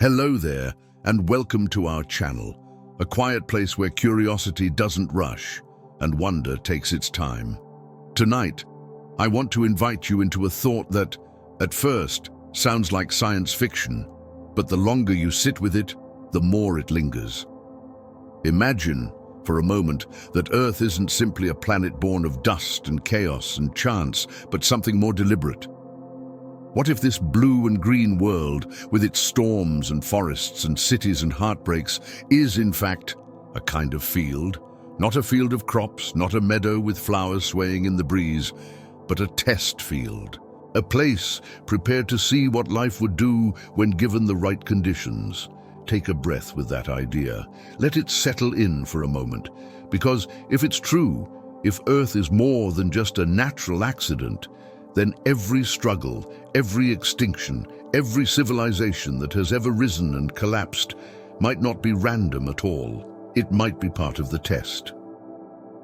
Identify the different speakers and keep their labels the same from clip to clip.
Speaker 1: Hello there, and welcome to our channel, a quiet place where curiosity doesn't rush and wonder takes its time. Tonight, I want to invite you into a thought that, at first, sounds like science fiction, but the longer you sit with it, the more it lingers. Imagine, for a moment, that Earth isn't simply a planet born of dust and chaos and chance, but something more deliberate. What if this blue and green world, with its storms and forests and cities and heartbreaks, is in fact a kind of field? Not a field of crops, not a meadow with flowers swaying in the breeze, but a test field. A place prepared to see what life would do when given the right conditions. Take a breath with that idea. Let it settle in for a moment. Because if it's true, if Earth is more than just a natural accident, then every struggle, every extinction, every civilization that has ever risen and collapsed might not be random at all. It might be part of the test.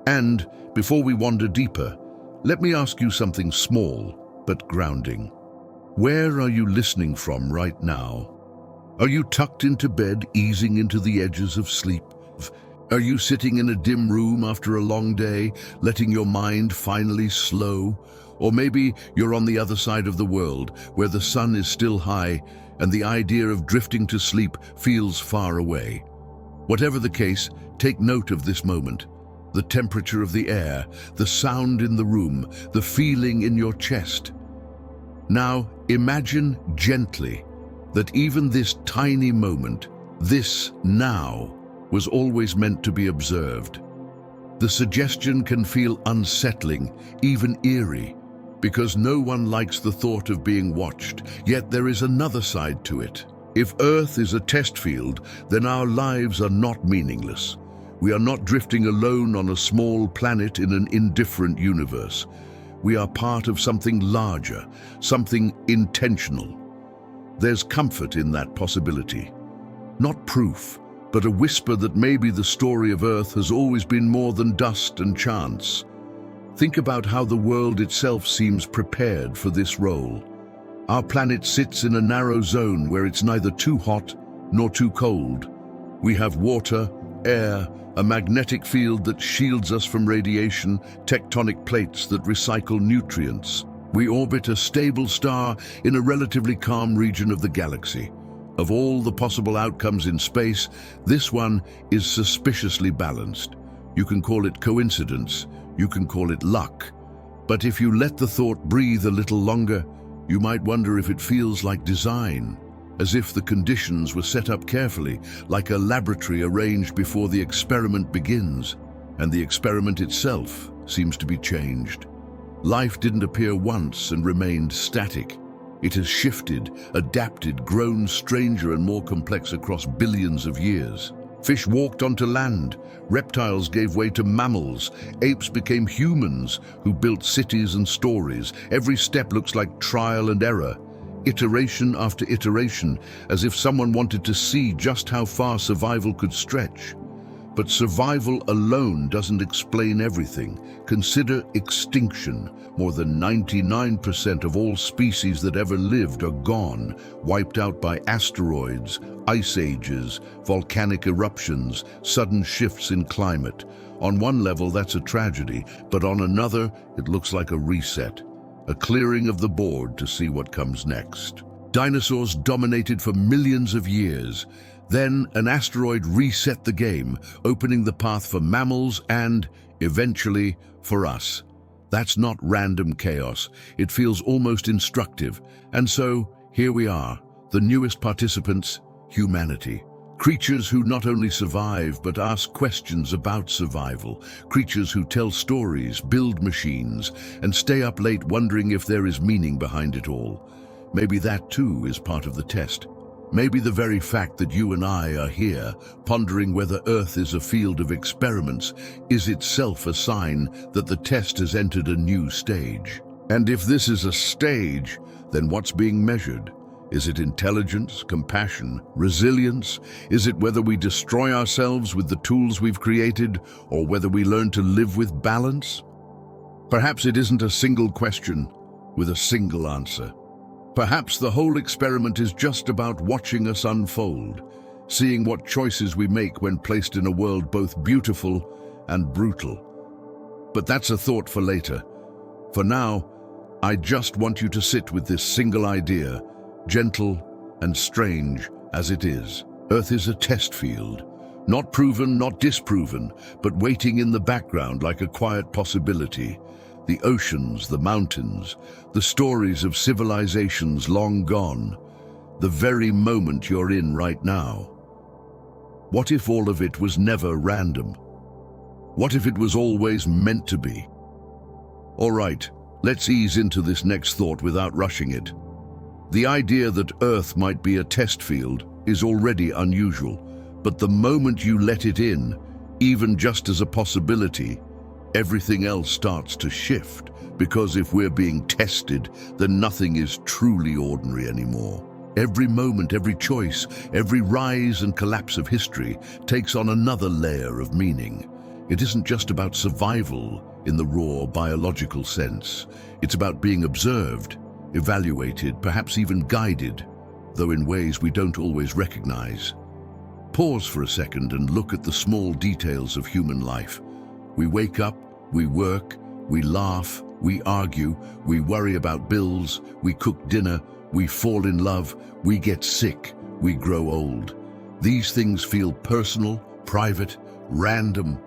Speaker 1: And before we wander deeper, let me ask you something small but grounding. Where are you listening from right now? Are you tucked into bed, easing into the edges of sleep? Are you sitting in a dim room after a long day, letting your mind finally slow? Or maybe you're on the other side of the world, where the sun is still high and the idea of drifting to sleep feels far away. Whatever the case, take note of this moment. The temperature of the air, the sound in the room, the feeling in your chest. Now imagine gently that even this tiny moment, this now, was always meant to be observed. The suggestion can feel unsettling, even eerie, because no one likes the thought of being watched, yet there is another side to it. If Earth is a test field, then our lives are not meaningless. We are not drifting alone on a small planet in an indifferent universe. We are part of something larger, something intentional. There's comfort in that possibility. Not proof, but a whisper that maybe the story of Earth has always been more than dust and chance. Think about how the world itself seems prepared for this role. Our planet sits in a narrow zone where it's neither too hot nor too cold. We have water, air, a magnetic field that shields us from radiation, tectonic plates that recycle nutrients. We orbit a stable star in a relatively calm region of the galaxy. Of all the possible outcomes in space, this one is suspiciously balanced. You can call it coincidence, you can call it luck. But if you let the thought breathe a little longer, you might wonder if it feels like design, as if the conditions were set up carefully, like a laboratory arranged before the experiment begins, and the experiment itself seems to be changed. Life didn't appear once and remained static. It has shifted, adapted, grown stranger and more complex across billions of years. Fish walked onto land, reptiles gave way to mammals, apes became humans who built cities and stories. Every step looks like trial and error, iteration after iteration, as if someone wanted to see just how far survival could stretch. But survival alone doesn't explain everything. Consider extinction. More than 99% of all species that ever lived are gone, wiped out by asteroids, ice ages, volcanic eruptions, sudden shifts in climate. On one level, that's a tragedy, but on another, it looks like a reset, a clearing of the board to see what comes next. Dinosaurs dominated for millions of years. Then an asteroid reset the game, opening the path for mammals and, eventually, for us. That's not random chaos. It feels almost instructive. And so, here we are, the newest participants, humanity. Creatures who not only survive, but ask questions about survival. Creatures who tell stories, build machines, and stay up late wondering if there is meaning behind it all. Maybe that too is part of the test. Maybe the very fact that you and I are here, pondering whether Earth is a field of experiments, is itself a sign that the test has entered a new stage. And if this is a stage, then what's being measured? Is it intelligence, compassion, resilience? Is it whether we destroy ourselves with the tools we've created, or whether we learn to live with balance? Perhaps it isn't a single question with a single answer. Perhaps the whole experiment is just about watching us unfold, seeing what choices we make when placed in a world both beautiful and brutal. But that's a thought for later. For now, I just want you to sit with this single idea, gentle and strange as it is. Earth is a test field, not proven, not disproven, but waiting in the background like a quiet possibility. The oceans, the mountains, the stories of civilizations long gone, the very moment you're in right now. What if all of it was never random? What if it was always meant to be? All right, let's ease into this next thought without rushing it. The idea that Earth might be a test field is already unusual, but the moment you let it in, even just as a possibility, everything else starts to shift, because if we're being tested, then nothing is truly ordinary anymore. Every moment, every choice, every rise and collapse of history takes on another layer of meaning. It isn't just about survival in the raw biological sense. It's about being observed, evaluated, perhaps even guided, though in ways we don't always recognize. Pause for a second and look at the small details of human life. We wake up, we work, we laugh, we argue, we worry about bills, we cook dinner, we fall in love, we get sick, we grow old. These things feel personal, private, random,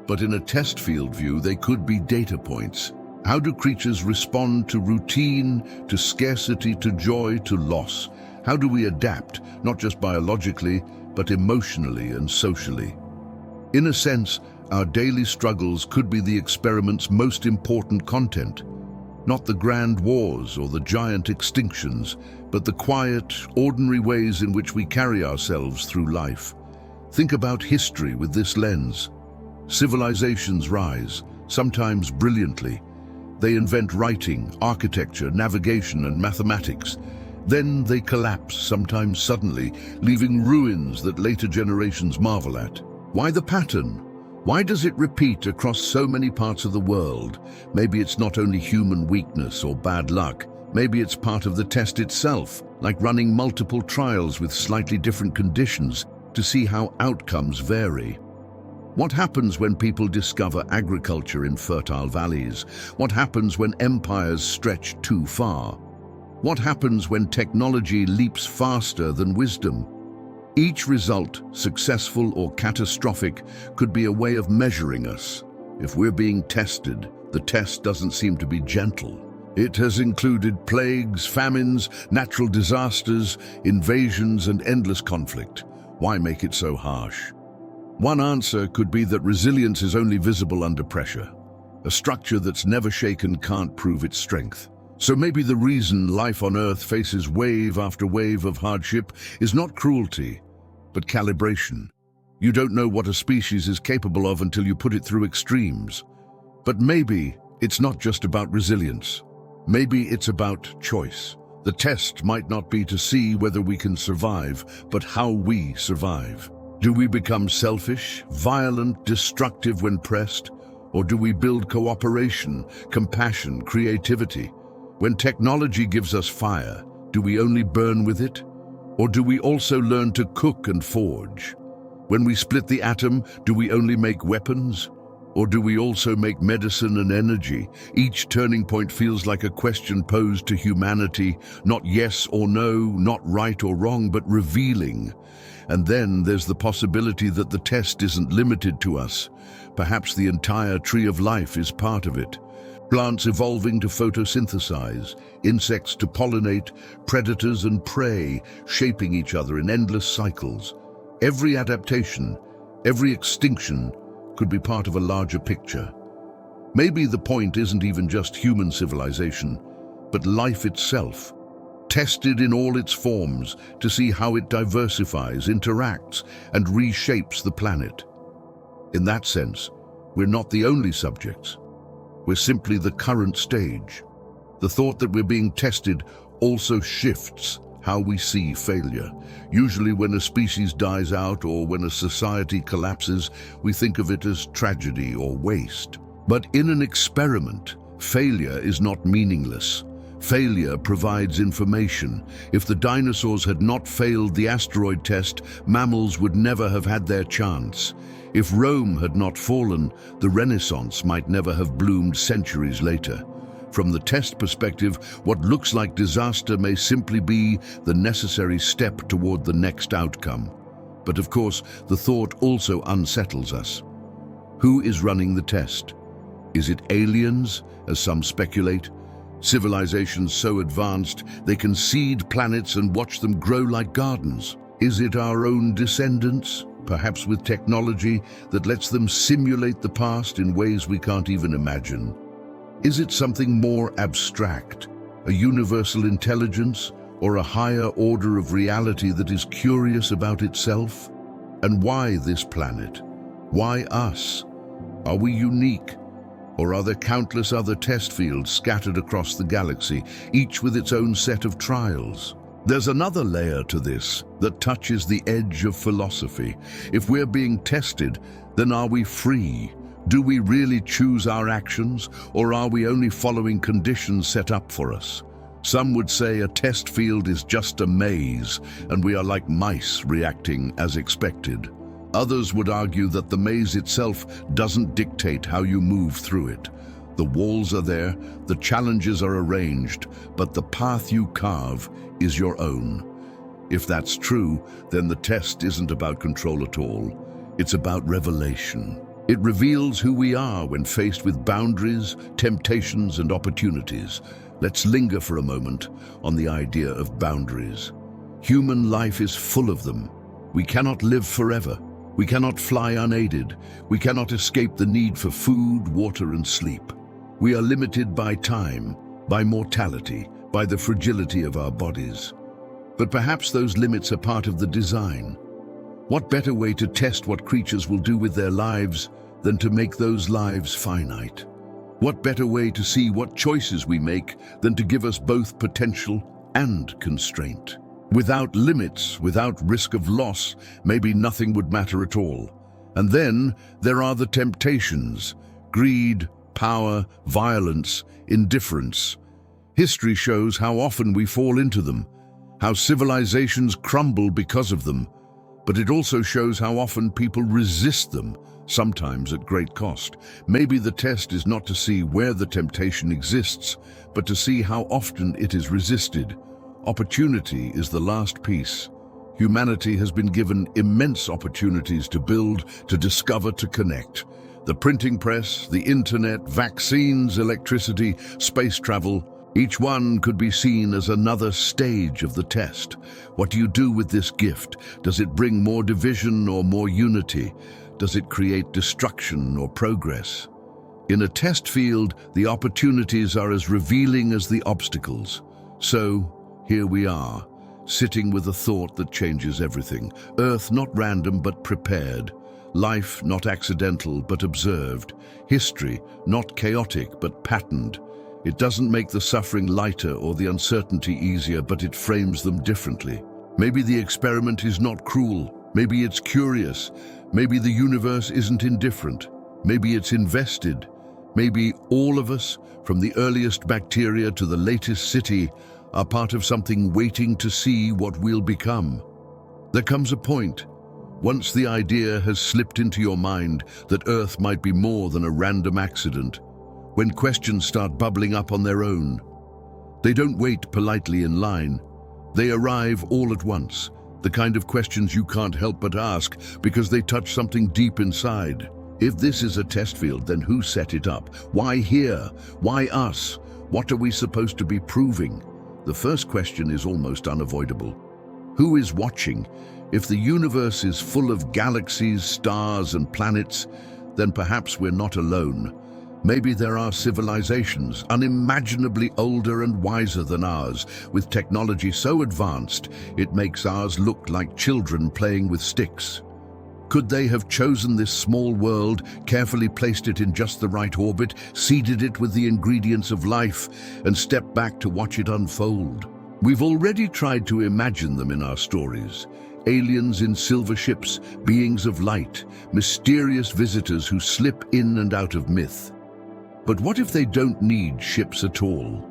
Speaker 1: but in a test field view, they could be data points. How do creatures respond to routine, to scarcity, to joy, to loss? How do we adapt, not just biologically, but emotionally and socially? In a sense, our daily struggles could be the experiment's most important content. Not the grand wars or the giant extinctions, but the quiet, ordinary ways in which we carry ourselves through life. Think about history with this lens. Civilizations rise, sometimes brilliantly. They invent writing, architecture, navigation, and mathematics. Then they collapse, sometimes suddenly, leaving ruins that later generations marvel at. Why the pattern? Why does it repeat across so many parts of the world? Maybe it's not only human weakness or bad luck. Maybe it's part of the test itself, like running multiple trials with slightly different conditions to see how outcomes vary. What happens when people discover agriculture in fertile valleys? What happens when empires stretch too far? What happens when technology leaps faster than wisdom? Each result, successful or catastrophic, could be a way of measuring us. If we're being tested, the test doesn't seem to be gentle. It has included plagues, famines, natural disasters, invasions, and endless conflict. Why make it so harsh? One answer could be that resilience is only visible under pressure. A structure that's never shaken can't prove its strength. So maybe the reason life on Earth faces wave after wave of hardship is not cruelty, but calibration. You don't know what a species is capable of until you put it through extremes. But maybe it's not just about resilience. Maybe it's about choice. The test might not be to see whether we can survive, but how we survive. Do we become selfish, violent, destructive when pressed? Or do we build cooperation, compassion, creativity? When technology gives us fire, do we only burn with it? Or do we also learn to cook and forge? When we split the atom, do we only make weapons? Or do we also make medicine and energy? Each turning point feels like a question posed to humanity, not yes or no, not right or wrong, but revealing. And then there's the possibility that the test isn't limited to us. Perhaps the entire tree of life is part of it. Plants evolving to photosynthesize, insects to pollinate, predators and prey shaping each other in endless cycles. Every adaptation, every extinction could be part of a larger picture. Maybe the point isn't even just human civilization, but life itself, tested in all its forms to see how it diversifies, interacts, and reshapes the planet. In that sense, we're not the only subjects. We're simply the current stage. The thought that we're being tested also shifts how we see failure. Usually when a species dies out or when a society collapses, we think of it as tragedy or waste. But in an experiment, failure is not meaningless. Failure provides information. If the dinosaurs had not failed the asteroid test, mammals would never have had their chance. If Rome had not fallen, the Renaissance might never have bloomed centuries later. From the test perspective, what looks like disaster may simply be the necessary step toward the next outcome. But of course, the thought also unsettles us. Who is running the test? Is it aliens, as some speculate? Civilizations so advanced they can seed planets and watch them grow like gardens? Is it our own descendants, perhaps with technology that lets them simulate the past in ways we can't even imagine? Is it something more abstract, a universal intelligence, or a higher order of reality that is curious about itself? And why this planet? Why us? Are we unique? Or are there countless other test fields scattered across the galaxy, each with its own set of trials? There's another layer to this that touches the edge of philosophy. If we're being tested, then are we free? Do we really choose our actions, or are we only following conditions set up for us? Some would say a test field is just a maze, and we are like mice reacting as expected. Others would argue that the maze itself doesn't dictate how you move through it. The walls are there, the challenges are arranged, but the path you carve is your own. If that's true, then the test isn't about control at all. It's about revelation. It reveals who we are when faced with boundaries, temptations, and opportunities. Let's linger for a moment on the idea of boundaries. Human life is full of them. We cannot live forever. We cannot fly unaided. We cannot escape the need for food, water, and sleep. We are limited by time, by mortality, by the fragility of our bodies. But perhaps those limits are part of the design. What better way to test what creatures will do with their lives than to make those lives finite? What better way to see what choices we make than to give us both potential and constraint? Without limits, without risk of loss, maybe nothing would matter at all. And then there are the temptations: greed, power, violence, indifference. History shows how often we fall into them, how civilizations crumble because of them. But it also shows how often people resist them, sometimes at great cost. Maybe the test is not to see where the temptation exists, but to see how often it is resisted. Opportunity is the last piece. Humanity has been given immense opportunities to build, to discover, to connect. The printing press, the internet, vaccines, electricity, space travel, each one could be seen as another stage of the test. What do you do with this gift? Does it bring more division or more unity? Does it create destruction or progress? In a test field, the opportunities are as revealing as the obstacles. So, here we are, sitting with a thought that changes everything. Earth not random but prepared. Life not accidental but observed. History not chaotic but patterned. It doesn't make the suffering lighter or the uncertainty easier, but it frames them differently. Maybe the experiment is not cruel. Maybe it's curious. Maybe the universe isn't indifferent. Maybe it's invested. Maybe all of us, from the earliest bacteria to the latest city, are part of something waiting to see what we'll become. There comes a point, once the idea has slipped into your mind that Earth might be more than a random accident, when questions start bubbling up on their own. They don't wait politely in line. They arrive all at once, the kind of questions you can't help but ask because they touch something deep inside. If this is a test field, then who set it up? Why here? Why us? What are we supposed to be proving? The first question is almost unavoidable. Who is watching? If the universe is full of galaxies, stars, and planets, then perhaps we're not alone. Maybe there are civilizations unimaginably older and wiser than ours, with technology so advanced it makes ours look like children playing with sticks. Could they have chosen this small world, carefully placed it in just the right orbit, seeded it with the ingredients of life, and stepped back to watch it unfold? We've already tried to imagine them in our stories. Aliens in silver ships, beings of light, mysterious visitors who slip in and out of myth. But what if they don't need ships at all?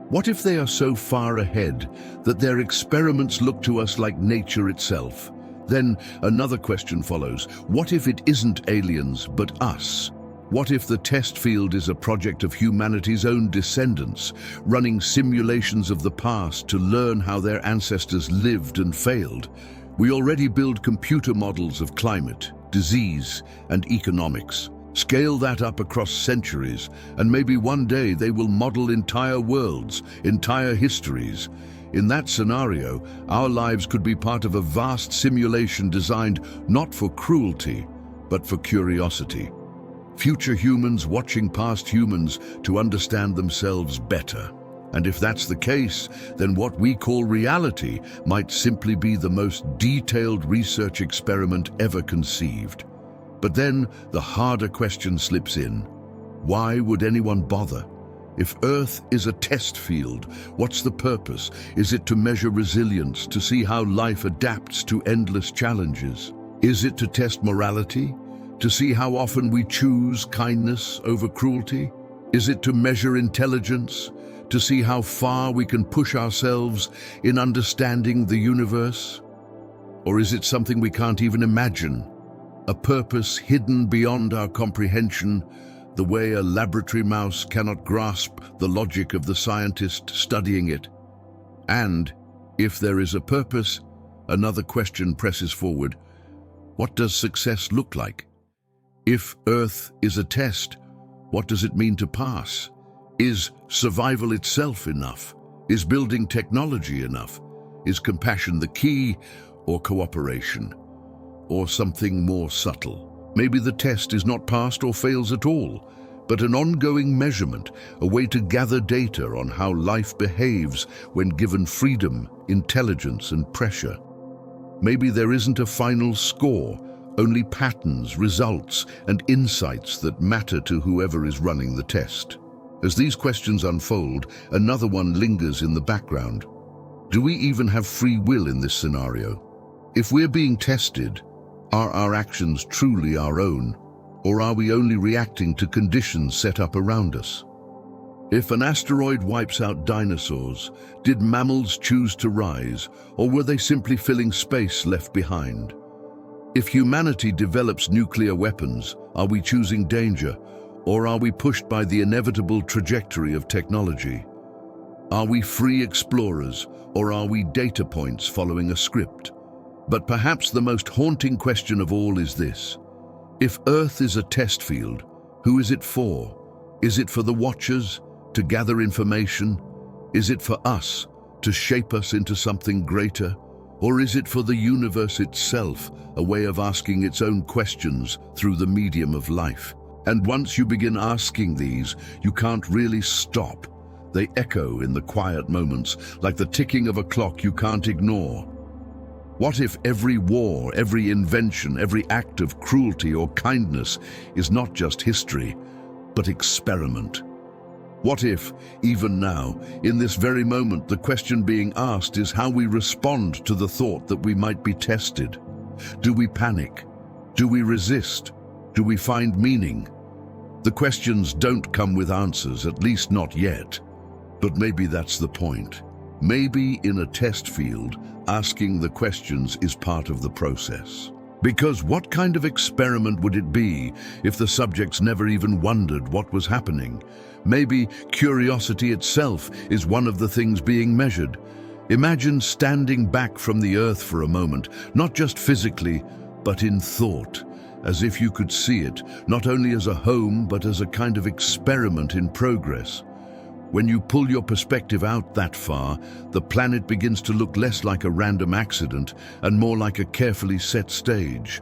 Speaker 1: What if they are so far ahead that their experiments look to us like nature itself? Then another question follows. What if it isn't aliens, but us? What if the test field is a project of humanity's own descendants, running simulations of the past to learn how their ancestors lived and failed? We already build computer models of climate, disease, and economics. Scale that up across centuries, and maybe one day they will model entire worlds, entire histories. In that scenario, our lives could be part of a vast simulation designed not for cruelty, but for curiosity. Future humans watching past humans to understand themselves better. And if that's the case, then what we call reality might simply be the most detailed research experiment ever conceived. But then the harder question slips in. Why would anyone bother? If Earth is a test field, what's the purpose? Is it to measure resilience, to see how life adapts to endless challenges? Is it to test morality? To see how often we choose kindness over cruelty? Is it to measure intelligence? To see how far we can push ourselves in understanding the universe? Or is it something we can't even imagine? A purpose hidden beyond our comprehension, the way a laboratory mouse cannot grasp the logic of the scientist studying it? And, if there is a purpose, another question presses forward. What does success look like? If Earth is a test, what does it mean to pass? Is survival itself enough? Is building technology enough? Is compassion the key, or cooperation? Or something more subtle? Maybe the test is not passed or fails at all, but an ongoing measurement, a way to gather data on how life behaves when given freedom, intelligence, and pressure. Maybe there isn't a final score, only patterns, results, and insights that matter to whoever is running the test. As these questions unfold, another one lingers in the background. Do we even have free will in this scenario? If we're being tested, are our actions truly our own, or are we only reacting to conditions set up around us? If an asteroid wipes out dinosaurs, did mammals choose to rise, or were they simply filling space left behind? If humanity develops nuclear weapons, are we choosing danger, or are we pushed by the inevitable trajectory of technology? Are we free explorers, or are we data points following a script? But perhaps the most haunting question of all is this. If Earth is a test field, who is it for? Is it for the watchers, to gather information? Is it for us, to shape us into something greater? Or is it for the universe itself, a way of asking its own questions through the medium of life? And once you begin asking these, you can't really stop. They echo in the quiet moments, like the ticking of a clock you can't ignore. What if every war, every invention, every act of cruelty or kindness is not just history, but experiment? What if, even now, in this very moment, the question being asked is how we respond to the thought that we might be tested? Do we panic? Do we resist? Do we find meaning? The questions don't come with answers, at least not yet. But maybe that's the point. Maybe in a test field, asking the questions is part of the process. Because what kind of experiment would it be if the subjects never even wondered what was happening? Maybe curiosity itself is one of the things being measured. Imagine standing back from the Earth for a moment, not just physically, but in thought, as if you could see it, not only as a home, but as a kind of experiment in progress. When you pull your perspective out that far, the planet begins to look less like a random accident and more like a carefully set stage.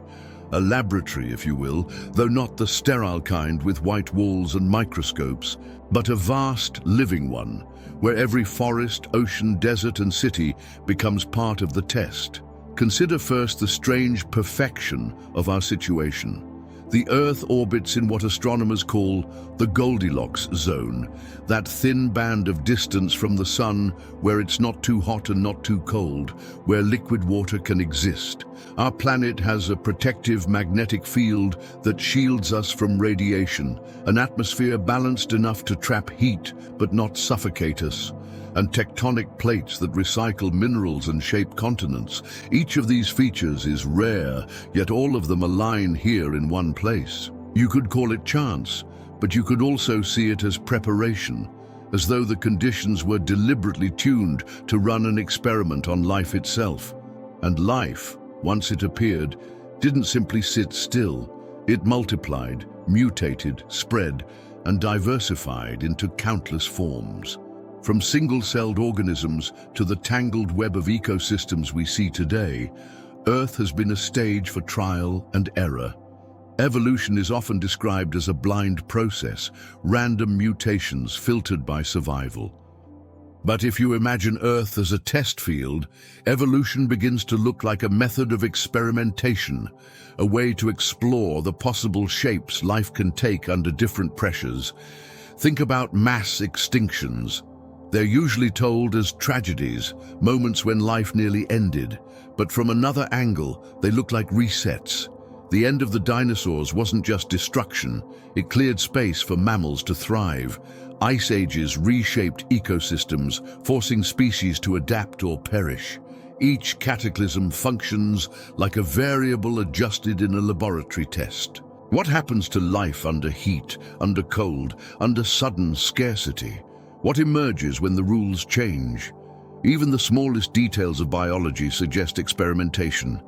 Speaker 1: A laboratory, if you will, though not the sterile kind with white walls and microscopes, but a vast, living one, where every forest, ocean, desert, and city becomes part of the test. Consider first the strange perfection of our situation. The Earth orbits in what astronomers call the Goldilocks zone, that thin band of distance from the sun where it's not too hot and not too cold, where liquid water can exist. Our planet has a protective magnetic field that shields us from radiation, an atmosphere balanced enough to trap heat but not suffocate us. and tectonic plates that recycle minerals and shape continents. Each of these features is rare, yet all of them align here in one place. You could call it chance, but you could also see it as preparation, as though the conditions were deliberately tuned to run an experiment on life itself. And life, once it appeared, didn't simply sit still. It multiplied, mutated, spread, and diversified into countless forms. From single-celled organisms to the tangled web of ecosystems we see today, Earth has been a stage for trial and error. Evolution is often described as a blind process, random mutations filtered by survival. But if you imagine Earth as a test field, evolution begins to look like a method of experimentation, a way to explore the possible shapes life can take under different pressures. Think about mass extinctions. They're usually told as tragedies, moments when life nearly ended, but from another angle, they look like resets. The end of the dinosaurs wasn't just destruction, it cleared space for mammals to thrive. Ice ages reshaped ecosystems, forcing species to adapt or perish. Each cataclysm functions like a variable adjusted in a laboratory test. What happens to life under heat, under cold, under sudden scarcity? What emerges when the rules change? Even the smallest details of biology suggest experimentation.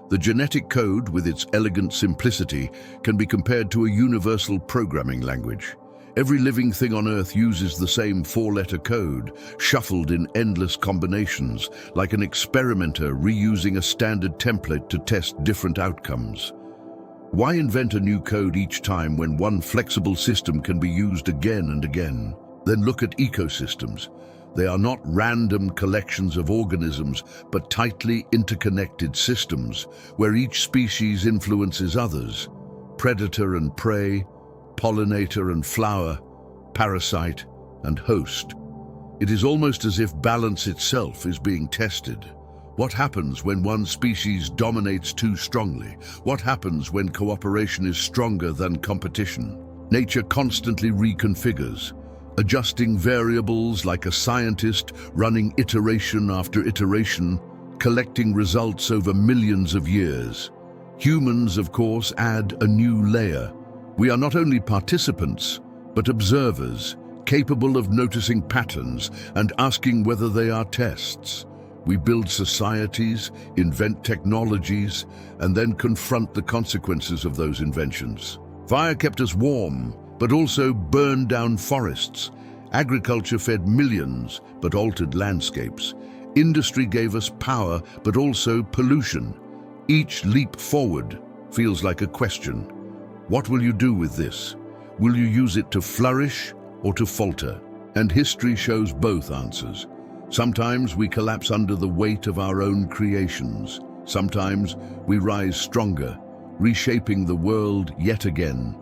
Speaker 1: The genetic code, with its elegant simplicity, can be compared to a universal programming language. Every living thing on Earth uses the same four-letter code, shuffled in endless combinations, like an experimenter reusing a standard template to test different outcomes. Why invent a new code each time when one flexible system can be used again and again? Then look at ecosystems. They are not random collections of organisms, but tightly interconnected systems where each species influences others. Predator and prey, pollinator and flower, parasite and host. It is almost as if balance itself is being tested. What happens when one species dominates too strongly? What happens when cooperation is stronger than competition? Nature constantly reconfigures, adjusting variables like a scientist running iteration after iteration, collecting results over millions of years. Humans, of course, add a new layer. We are not only participants, but observers, capable of noticing patterns and asking whether they are tests. We build societies, invent technologies, and then confront the consequences of those inventions. Fire kept us warm, but also burned down forests. Agriculture fed millions, but altered landscapes. Industry gave us power, but also pollution. Each leap forward feels like a question. What will you do with this? Will you use it to flourish or to falter? And history shows both answers. Sometimes we collapse under the weight of our own creations. Sometimes we rise stronger, reshaping the world yet again.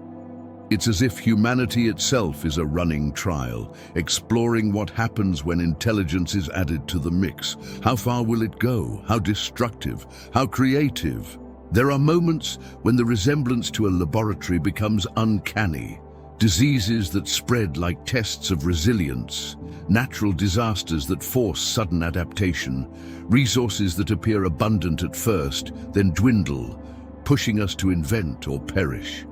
Speaker 1: It's as if humanity itself is a running trial, exploring what happens when intelligence is added to the mix. How far will it go? How destructive? How creative? There are moments when the resemblance to a laboratory becomes uncanny. Diseases that spread like tests of resilience, natural disasters that force sudden adaptation, resources that appear abundant at first, then dwindle, pushing us to invent or perish.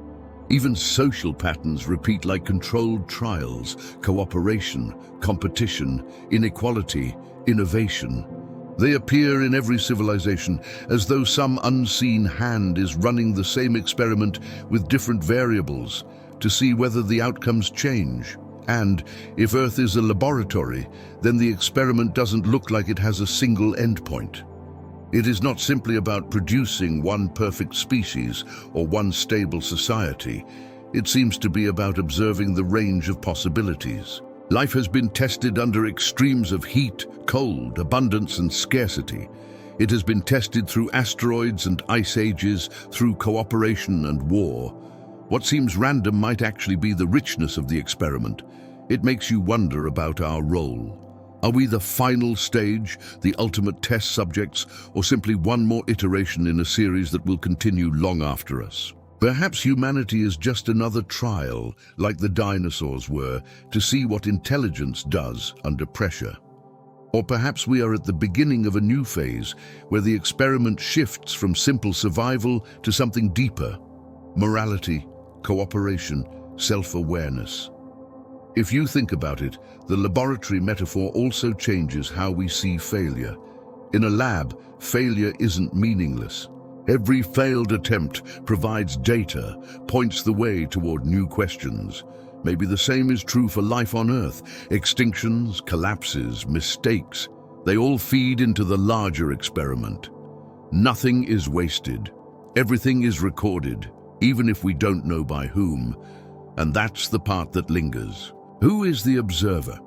Speaker 1: Even social patterns repeat like controlled trials, cooperation, competition, inequality, innovation. They appear in every civilization, as though some unseen hand is running the same experiment with different variables to see whether the outcomes change. And if Earth is a laboratory, then the experiment doesn't look like it has a single endpoint. It is not simply about producing one perfect species or one stable society. It seems to be about observing the range of possibilities. Life has been tested under extremes of heat, cold, abundance, and scarcity. It has been tested through asteroids and ice ages, through cooperation and war. What seems random might actually be the richness of the experiment. It makes you wonder about our role. Are we the final stage, the ultimate test subjects, or simply one more iteration in a series that will continue long after us? Perhaps humanity is just another trial, like the dinosaurs were, to see what intelligence does under pressure. Or perhaps we are at the beginning of a new phase where the experiment shifts from simple survival to something deeper: morality, cooperation, self-awareness. If you think about it, the laboratory metaphor also changes how we see failure. In a lab, failure isn't meaningless. Every failed attempt provides data, points the way toward new questions. Maybe the same is true for life on Earth. Extinctions, collapses, mistakes, they all feed into the larger experiment. Nothing is wasted. Everything is recorded, even if we don't know by whom. And that's the part that lingers. Who is the observer?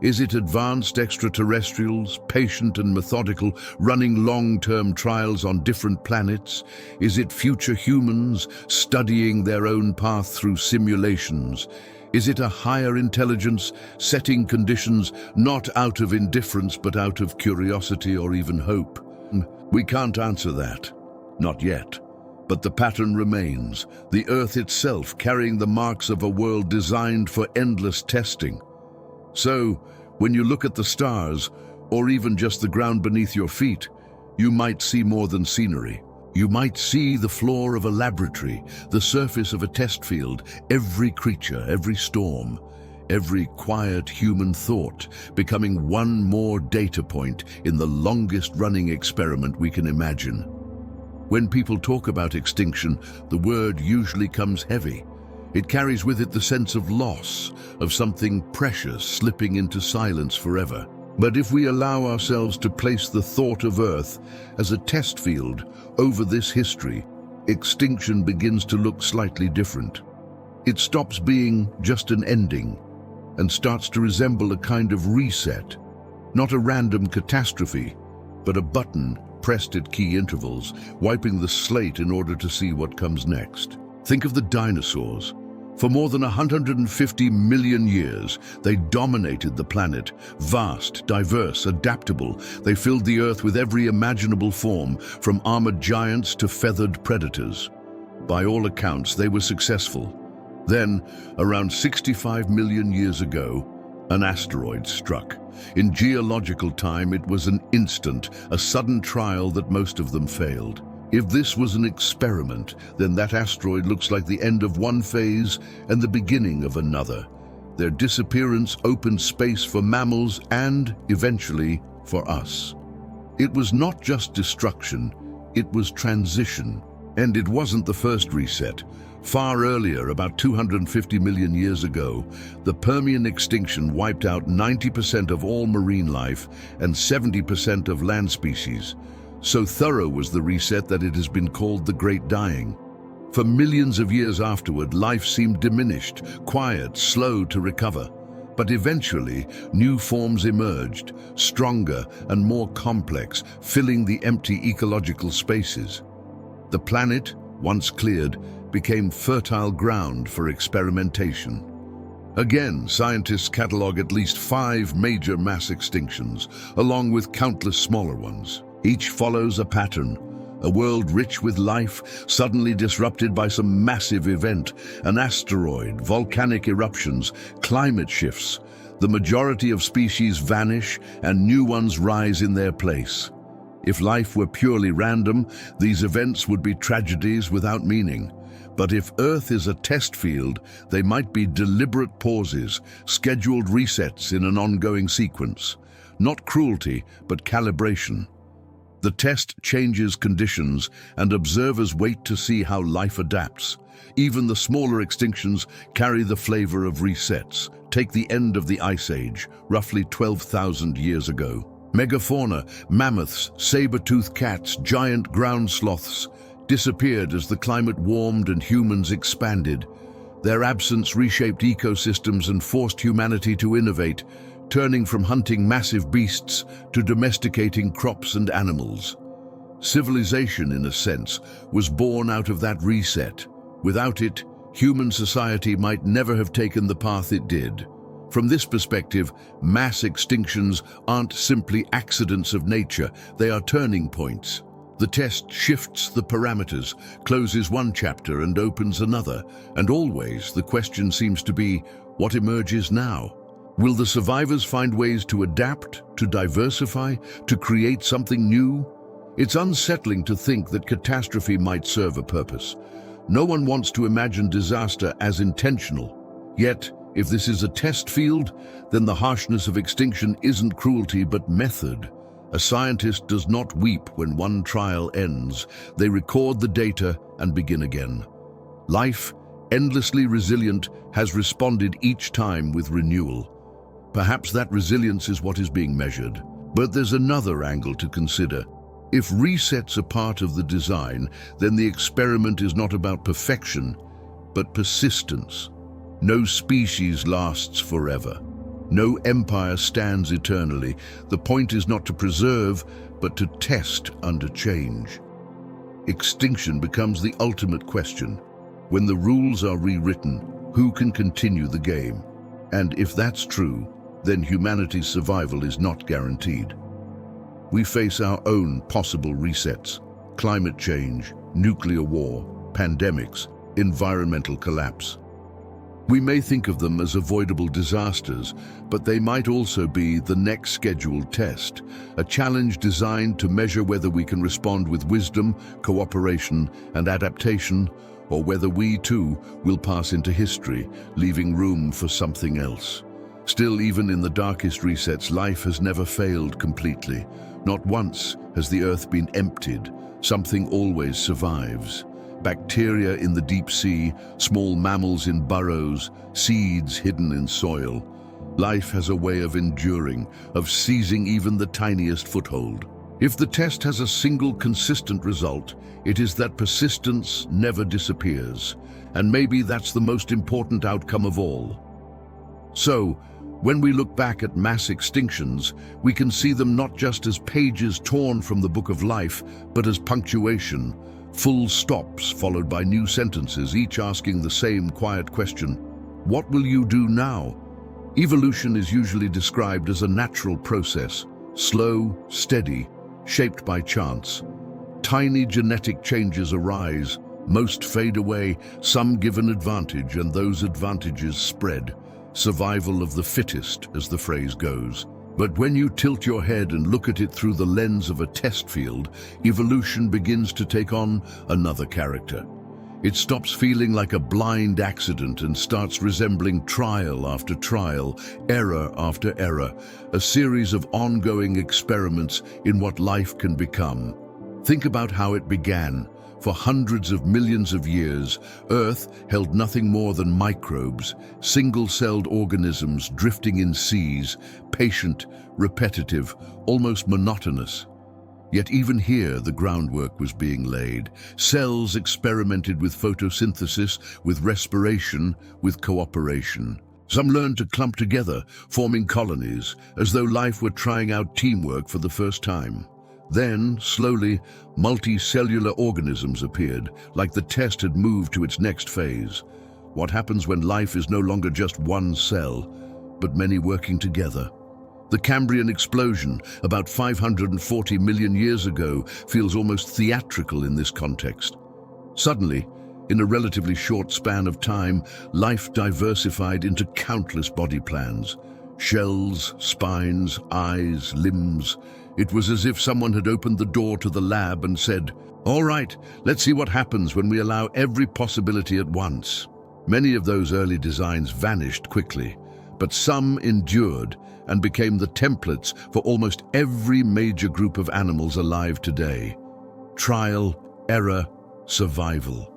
Speaker 1: Is it advanced extraterrestrials, patient and methodical, running long-term trials on different planets? Is it future humans, studying their own path through simulations? Is it a higher intelligence, setting conditions not out of indifference but out of curiosity or even hope? We can't answer that. Not yet. But the pattern remains, the Earth itself carrying the marks of a world designed for endless testing. So, when you look at the stars, or even just the ground beneath your feet, you might see more than scenery. You might see the floor of a laboratory, the surface of a test field, every creature, every storm, every quiet human thought becoming one more data point in the longest-running experiment we can imagine. When people talk about extinction, the word usually comes heavy. It carries with it the sense of loss, of something precious slipping into silence forever. But if we allow ourselves to place the thought of Earth as a test field over this history, extinction begins to look slightly different. It stops being just an ending and starts to resemble a kind of reset, not a random catastrophe, but a button pressed at key intervals, wiping the slate in order to see what comes next. Think of the dinosaurs. For more than 150 million years, they dominated the planet. Vast, diverse, adaptable, they filled the Earth with every imaginable form, from armored giants to feathered predators. By all accounts, they were successful. Then, around 65 million years ago, an asteroid struck. In geological time, it was an instant, a sudden trial that most of them failed. If this was an experiment, then that asteroid looks like the end of one phase and the beginning of another. Their disappearance opened space for mammals and, eventually, for us. It was not just destruction, it was transition. And it wasn't the first reset. Far earlier, about 250 million years ago, the Permian extinction wiped out 90% of all marine life and 70% of land species. So thorough was the reset that it has been called the Great Dying. For millions of years afterward, life seemed diminished, quiet, slow to recover. But eventually, new forms emerged, stronger and more complex, filling the empty ecological spaces. The planet, once cleared, became fertile ground for experimentation. Again, scientists catalog at least 5 major mass extinctions, along with countless smaller ones. Each follows a pattern, a world rich with life, suddenly disrupted by some massive event, an asteroid, volcanic eruptions, climate shifts. The majority of species vanish and new ones rise in their place. If life were purely random, these events would be tragedies without meaning. But if Earth is a test field, they might be deliberate pauses, scheduled resets in an ongoing sequence. Not cruelty, but calibration. The test changes conditions, and observers wait to see how life adapts. Even the smaller extinctions carry the flavor of resets. Take the end of the Ice Age, roughly 12,000 years ago. Megafauna, mammoths, saber-toothed cats, giant ground sloths, disappeared as the climate warmed and humans expanded. Their absence reshaped ecosystems and forced humanity to innovate, turning from hunting massive beasts to domesticating crops and animals. Civilization, in a sense, was born out of that reset. Without it, human society might never have taken the path it did. From this perspective, mass extinctions aren't simply accidents of nature, they are turning points. The test shifts the parameters, closes one chapter and opens another, and always the question seems to be, what emerges now? Will the survivors find ways to adapt, to diversify, to create something new? It's unsettling to think that catastrophe might serve a purpose. No one wants to imagine disaster as intentional. Yet, if this is a test field, then the harshness of extinction isn't cruelty but method. A scientist does not weep when one trial ends. They record the data and begin again. Life, endlessly resilient, has responded each time with renewal. Perhaps that resilience is what is being measured. But there's another angle to consider. If resets are part of the design, then the experiment is not about perfection, but persistence. No species lasts forever. No empire stands eternally. The point is not to preserve, but to test under change. Extinction becomes the ultimate question. When the rules are rewritten, who can continue the game? And if that's true, then humanity's survival is not guaranteed. We face our own possible resets: climate change, nuclear war, pandemics, environmental collapse. We may think of them as avoidable disasters, but they might also be the next scheduled test, a challenge designed to measure whether we can respond with wisdom, cooperation, and adaptation, or whether we too will pass into history, leaving room for something else. Still, even in the darkest resets, life has never failed completely. Not once has the earth been emptied. Something always survives. Bacteria in the deep sea, small mammals in burrows, seeds hidden in soil. Life has a way of enduring, of seizing even the tiniest foothold. If the test has a single consistent result, it is that persistence never disappears. And maybe that's the most important outcome of all. So, when we look back at mass extinctions, we can see them not just as pages torn from the book of life, but as punctuation, full stops followed by new sentences, each asking the same quiet question: what will you do now? Evolution is usually described as a natural process, slow, steady, shaped by chance. Tiny genetic changes arise, most fade away, some give an advantage, and those advantages spread. Survival of the fittest, as the phrase goes. But when you tilt your head and look at it through the lens of a test field, evolution begins to take on another character. It stops feeling like a blind accident and starts resembling trial after trial, error after error, a series of ongoing experiments in what life can become. Think about how it began. For hundreds of millions of years, Earth held nothing more than microbes, single-celled organisms drifting in seas, patient, repetitive, almost monotonous. Yet even here the groundwork was being laid. Cells experimented with photosynthesis, with respiration, with cooperation. Some learned to clump together, forming colonies, as though life were trying out teamwork for the first time. Then, slowly, multicellular organisms appeared, like the test had moved to its next phase. What happens when life is no longer just one cell, but many working together? The Cambrian explosion, about 540 million years ago, feels almost theatrical in this context. Suddenly, in a relatively short span of time, life diversified into countless body plans. Shells, spines, eyes, limbs. It was as if someone had opened the door to the lab and said, "All right, let's see what happens when we allow every possibility at once." Many of those early designs vanished quickly, but some endured and became the templates for almost every major group of animals alive today. Trial, error, survival.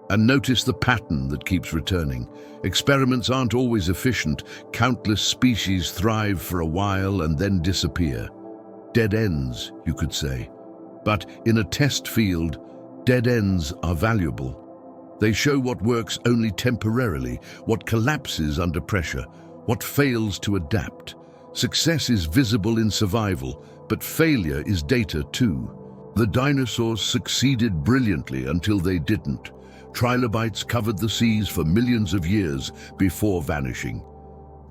Speaker 1: And notice the pattern that keeps returning. Experiments aren't always efficient. Countless species thrive for a while and then disappear. Dead ends, you could say. But in a test field, dead ends are valuable. They show what works only temporarily, what collapses under pressure, what fails to adapt. Success is visible in survival, but failure is data too. The dinosaurs succeeded brilliantly until they didn't. Trilobites covered the seas for millions of years before vanishing.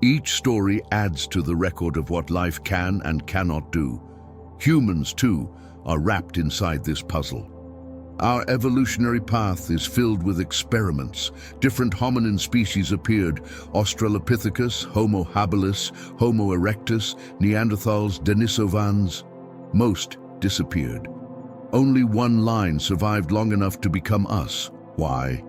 Speaker 1: Each story adds to the record of what life can and cannot do. Humans, too, are wrapped inside this puzzle. Our evolutionary path is filled with experiments. Different hominin species appeared: Australopithecus, Homo habilis, Homo erectus, Neanderthals, Denisovans. Most disappeared. Only one line survived long enough to become us. Why?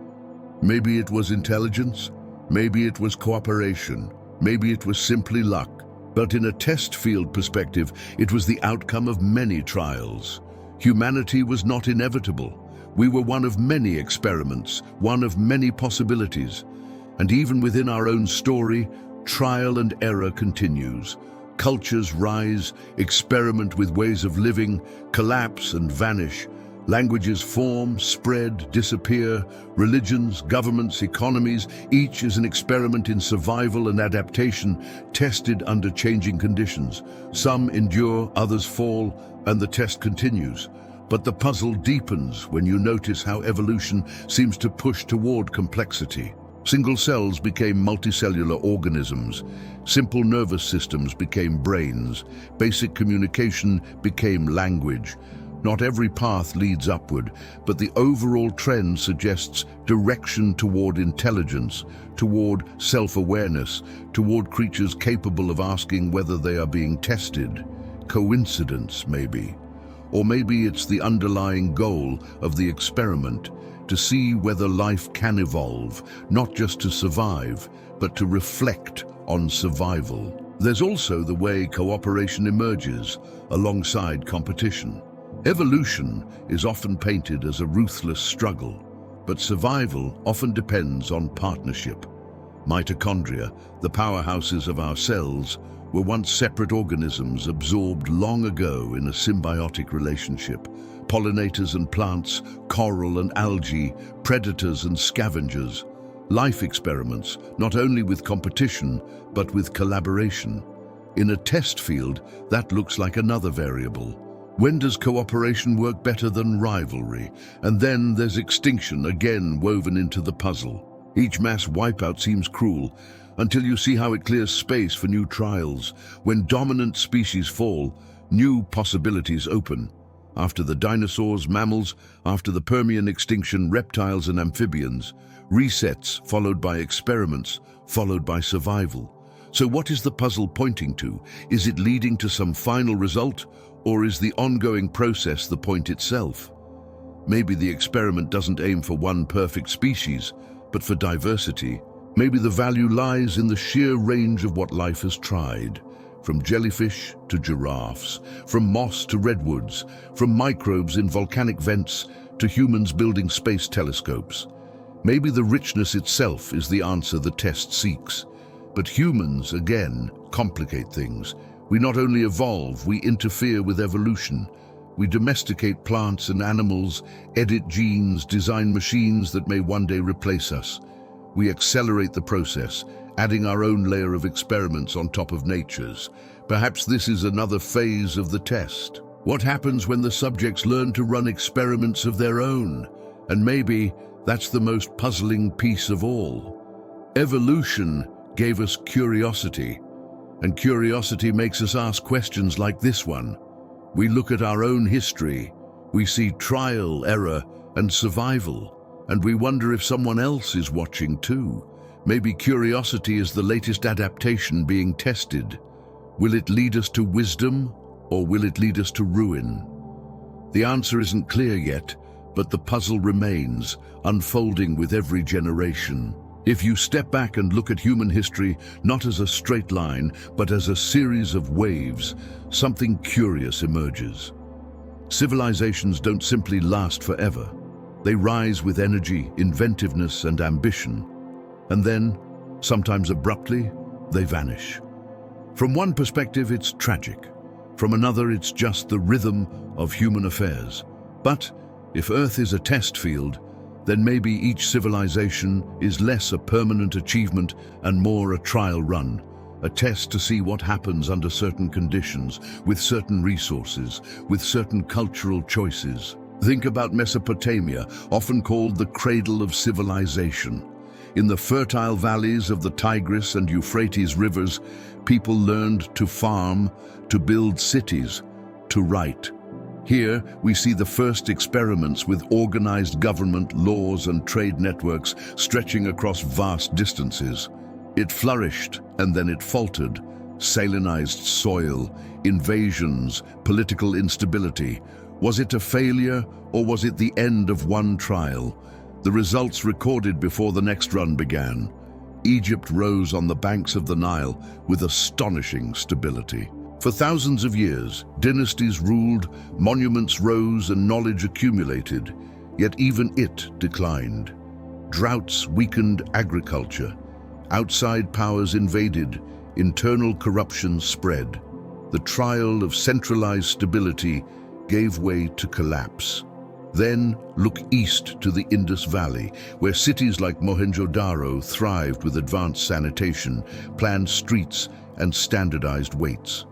Speaker 1: Maybe it was intelligence, maybe it was cooperation, maybe it was simply luck. But in a test field perspective, it was the outcome of many trials. Humanity was not inevitable. We were one of many experiments, one of many possibilities. And even within our own story, trial and error continues. Cultures rise, experiment with ways of living, collapse and vanish. Languages form, spread, disappear. Religions, governments, economies, each is an experiment in survival and adaptation, tested under changing conditions. Some endure, others fall, and the test continues. But the puzzle deepens when you notice how evolution seems to push toward complexity. Single cells became multicellular organisms. Simple nervous systems became brains. Basic communication became language. Not every path leads upward, but the overall trend suggests direction toward intelligence, toward self-awareness, toward creatures capable of asking whether they are being tested. Coincidence, maybe. Or maybe it's the underlying goal of the experiment, to see whether life can evolve, not just to survive, but to reflect on survival. There's also the way cooperation emerges alongside competition. Evolution is often painted as a ruthless struggle, but survival often depends on partnership. Mitochondria, the powerhouses of our cells, were once separate organisms absorbed long ago in a symbiotic relationship. Pollinators and plants, coral and algae, predators and scavengers. Life experiments, not only with competition, but with collaboration. In a test field, that looks like another variable. When does cooperation work better than rivalry? And then there's extinction, again woven into the puzzle. Each mass wipeout seems cruel, until you see how it clears space for new trials. When dominant species fall, new possibilities open. After the dinosaurs, mammals; after the Permian extinction, reptiles and amphibians. Resets followed by experiments, followed by survival. So what is the puzzle pointing to? Is it leading to some final result, or is the ongoing process the point itself? Maybe the experiment doesn't aim for one perfect species, but for diversity. Maybe the value lies in the sheer range of what life has tried. From jellyfish to giraffes, from moss to redwoods, from microbes in volcanic vents to humans building space telescopes. Maybe the richness itself is the answer the test seeks. But humans, again, complicate things. We not only evolve, we interfere with evolution. We domesticate plants and animals, edit genes, design machines that may one day replace us. We accelerate the process, adding our own layer of experiments on top of nature's. Perhaps this is another phase of the test. What happens when the subjects learn to run experiments of their own? And maybe that's the most puzzling piece of all. Evolution gave us curiosity, and curiosity makes us ask questions like this one. We look at our own history, we see trial, error, and survival. And we wonder if someone else is watching too. Maybe curiosity is the latest adaptation being tested. Will it lead us to wisdom, or will it lead us to ruin? The answer isn't clear yet, but the puzzle remains, unfolding with every generation. If you step back and look at human history, not as a straight line, but as a series of waves, something curious emerges. Civilizations don't simply last forever. They rise with energy, inventiveness, and ambition. And then, sometimes abruptly, they vanish. From one perspective, it's tragic. From another, it's just the rhythm of human affairs. But if Earth is a test field, then maybe each civilization is less a permanent achievement and more a trial run, a test to see what happens under certain conditions, with certain resources, with certain cultural choices. Think about Mesopotamia, often called the cradle of civilization. In the fertile valleys of the Tigris and Euphrates rivers, people learned to farm, to build cities, to write. Here, we see the first experiments with organized government, laws, and trade networks stretching across vast distances. It flourished, and then it faltered. Salinized soil, invasions, political instability. Was it a failure, or was it the end of one trial? The results recorded before the next run began. Egypt rose on the banks of the Nile with astonishing stability. For thousands of years, dynasties ruled, monuments rose, and knowledge accumulated, yet even it declined. Droughts weakened agriculture. Outside powers invaded, internal corruption spread. The trial of centralized stability gave way to collapse. Then look east to the Indus Valley, where cities like Mohenjo-Daro thrived with advanced sanitation, planned streets, and standardized weights.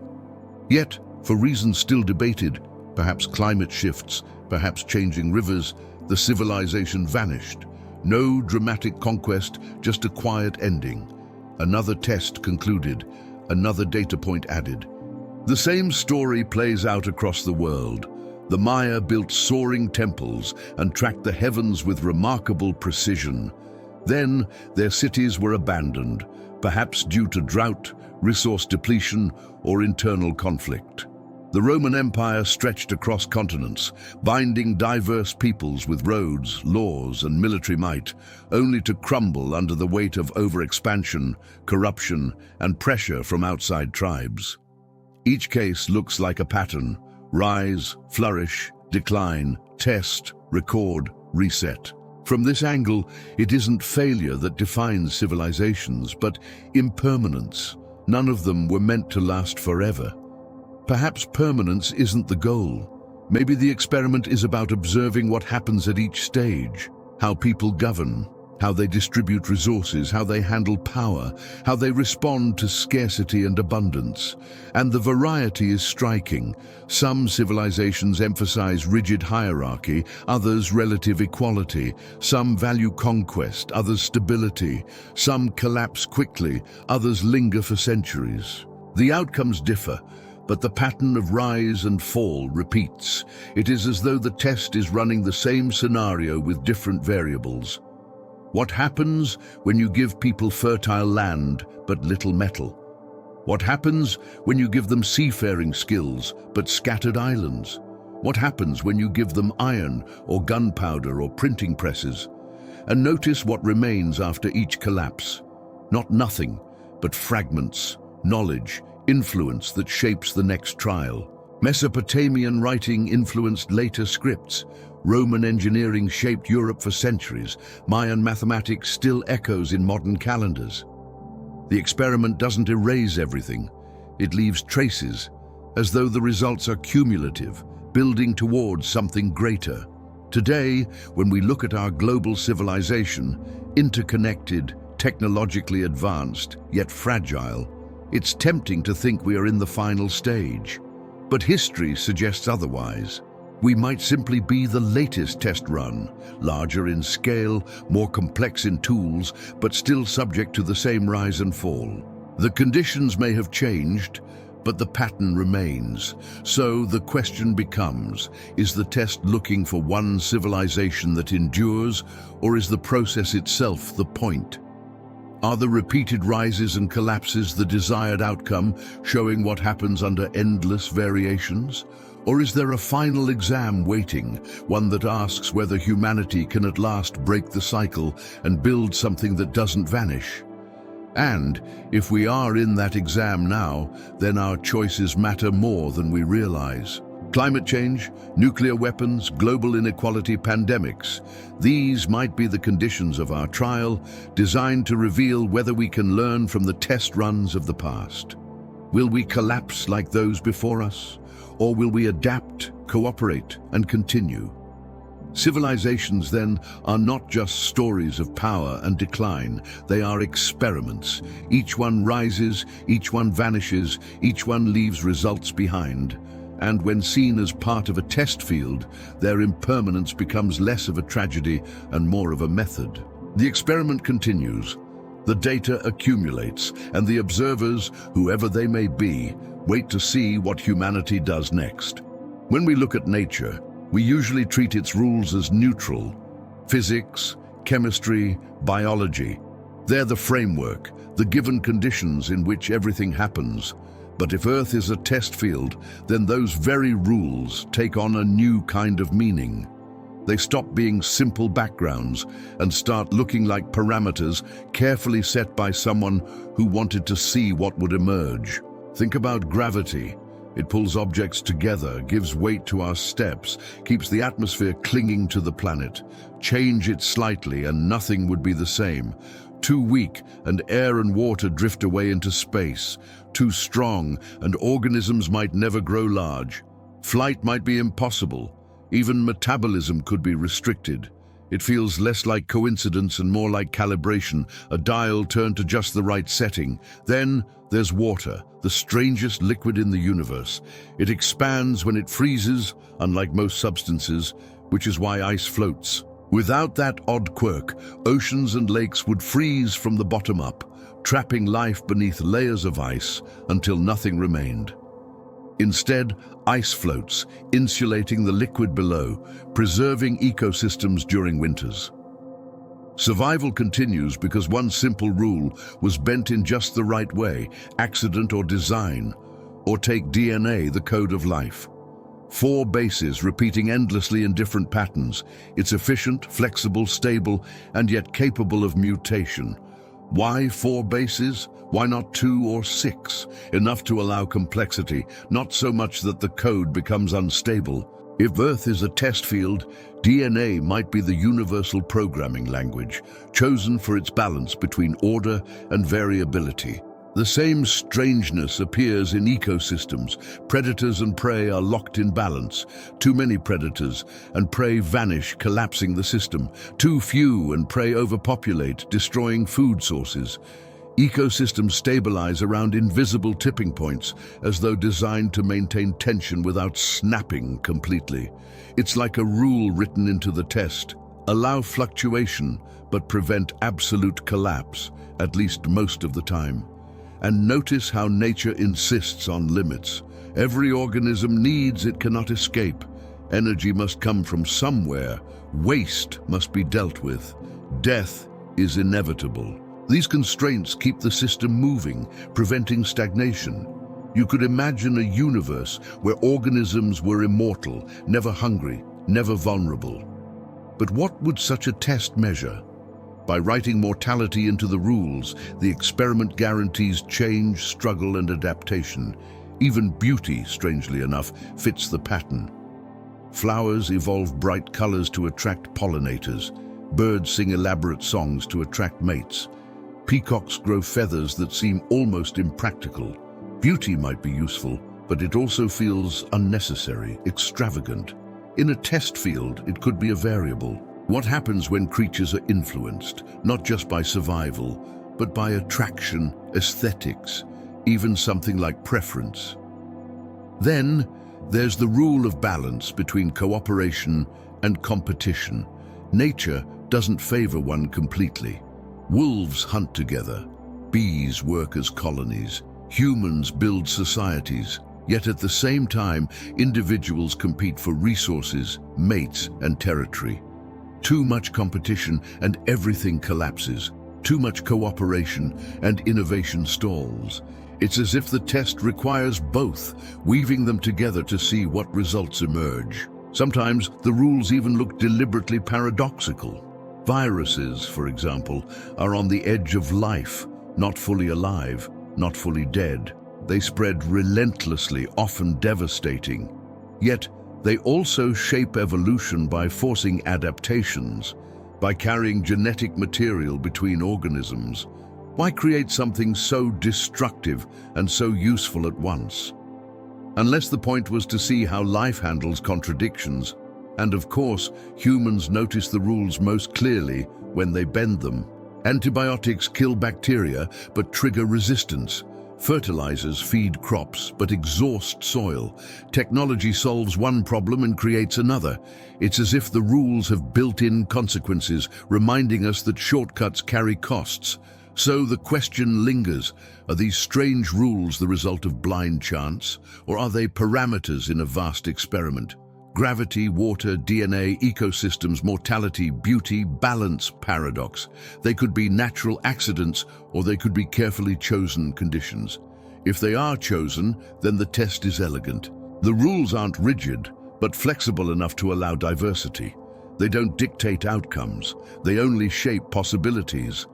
Speaker 1: Yet, for reasons still debated, perhaps climate shifts, perhaps changing rivers, the civilization vanished. No dramatic conquest, just a quiet ending. Another test concluded, another data point added. The same story plays out across the world. The Maya built soaring temples and tracked the heavens with remarkable precision. Then, their cities were abandoned, perhaps due to drought, resource depletion, or internal conflict. The Roman Empire stretched across continents, binding diverse peoples with roads, laws, and military might, only to crumble under the weight of overexpansion, corruption, and pressure from outside tribes. Each case looks like a pattern: rise, flourish, decline, test, record, reset. From this angle, it isn't failure that defines civilizations, but impermanence. None of them were meant to last forever. Perhaps permanence isn't the goal. Maybe the experiment is about observing what happens at each stage, how people govern, how they distribute resources, how they handle power, how they respond to scarcity and abundance. And the variety is striking. Some civilizations emphasize rigid hierarchy, others relative equality. Some value conquest, others stability. Some collapse quickly, others linger for centuries. The outcomes differ, but the pattern of rise and fall repeats. It is as though the test is running the same scenario with different variables. What happens when you give people fertile land but little metal? What happens when you give them seafaring skills but scattered islands? What happens when you give them iron or gunpowder or printing presses? And notice what remains after each collapse. Not nothing, but fragments, knowledge, influence that shapes the next trial. Mesopotamian writing influenced later scripts. Roman engineering shaped Europe for centuries. Mayan mathematics still echoes in modern calendars. The experiment doesn't erase everything. It leaves traces, as though the results are cumulative, building towards something greater. Today, when we look at our global civilization, interconnected, technologically advanced, yet fragile, it's tempting to think we are in the final stage. But history suggests otherwise. We might simply be the latest test run, larger in scale, more complex in tools, but still subject to the same rise and fall. The conditions may have changed, but the pattern remains. So the question becomes, is the test looking for one civilization that endures, or is the process itself the point? Are the repeated rises and collapses the desired outcome, showing what happens under endless variations? Or is there a final exam waiting, one that asks whether humanity can at last break the cycle and build something that doesn't vanish? And if we are in that exam now, then our choices matter more than we realize. Climate change, nuclear weapons, global inequality, pandemics. These might be the conditions of our trial, designed to reveal whether we can learn from the test runs of the past. Will we collapse like those before us? Or will we adapt, cooperate, and continue? Civilizations, then, are not just stories of power and decline. They are experiments. Each one rises, each one vanishes, each one leaves results behind. And when seen as part of a test field, their impermanence becomes less of a tragedy and more of a method. The experiment continues. The data accumulates, and the observers, whoever they may be, wait to see what humanity does next. When we look at nature, we usually treat its rules as neutral. Physics, chemistry, biology. They're the framework, the given conditions in which everything happens. But if Earth is a test field, then those very rules take on a new kind of meaning. They stop being simple backgrounds and start looking like parameters carefully set by someone who wanted to see what would emerge. Think about gravity. It pulls objects together, gives weight to our steps, keeps the atmosphere clinging to the planet. Change it slightly and nothing would be the same. Too weak and air and water drift away into space. Too strong and organisms might never grow large. Flight might be impossible. Even metabolism could be restricted. It feels less like coincidence and more like calibration, a dial turned to just the right setting. Then there's water, the strangest liquid in the universe. It expands when it freezes, unlike most substances, which is why ice floats. Without that odd quirk, oceans and lakes would freeze from the bottom up, trapping life beneath layers of ice until nothing remained. Instead, ice floats, insulating the liquid below, preserving ecosystems during winters. Survival continues because one simple rule was bent in just the right way, accident or design. Or take DNA, the code of life. 4 bases repeating endlessly in different patterns. It's efficient, flexible, stable, and yet capable of mutation. Why 4 bases? Why not 2 or 6? Enough to allow complexity, not so much that the code becomes unstable. If Earth is a test field, DNA might be the universal programming language, chosen for its balance between order and variability. The same strangeness appears in ecosystems. Predators and prey are locked in balance. Too many predators and prey vanish, collapsing the system. Too few and prey overpopulate, destroying food sources. Ecosystems stabilize around invisible tipping points, as though designed to maintain tension without snapping completely. It's like a rule written into the test. Allow fluctuation, but prevent absolute collapse, at least most of the time. And notice how nature insists on limits. Every organism needs, it cannot escape. Energy must come from somewhere. Waste must be dealt with. Death is inevitable. These constraints keep the system moving, preventing stagnation. You could imagine a universe where organisms were immortal, never hungry, never vulnerable. But what would such a test measure? By writing mortality into the rules, the experiment guarantees change, struggle, and adaptation. Even beauty, strangely enough, fits the pattern. Flowers evolve bright colors to attract pollinators. Birds sing elaborate songs to attract mates. Peacocks grow feathers that seem almost impractical. Beauty might be useful, but it also feels unnecessary, extravagant. In a test field, it could be a variable. What happens when creatures are influenced, not just by survival, but by attraction, aesthetics, even something like preference? Then, there's the rule of balance between cooperation and competition. Nature doesn't favor one completely. Wolves hunt together, bees work as colonies, humans build societies. Yet at the same time, individuals compete for resources, mates, and territory. Too much competition and everything collapses. Too much cooperation and innovation stalls. It's as if the test requires both, weaving them together to see what results emerge. Sometimes the rules even look deliberately paradoxical. Viruses, for example, are on the edge of life, not fully alive, not fully dead. They spread relentlessly, often devastating. Yet, they also shape evolution by forcing adaptations, by carrying genetic material between organisms. Why create something so destructive and so useful at once? Unless the point was to see how life handles contradictions. And of course, humans notice the rules most clearly when they bend them. Antibiotics kill bacteria but trigger resistance. Fertilizers feed crops but exhaust soil. Technology solves one problem and creates another. It's as if the rules have built-in consequences, reminding us that shortcuts carry costs. So the question lingers, are these strange rules the result of blind chance, or are they parameters in a vast experiment? Gravity, water, DNA, ecosystems, mortality, beauty, balance, paradox. They could be natural accidents, or they could be carefully chosen conditions. If they are chosen, then the test is elegant. The rules aren't rigid, but flexible enough to allow diversity. They don't dictate outcomes, they only shape possibilities.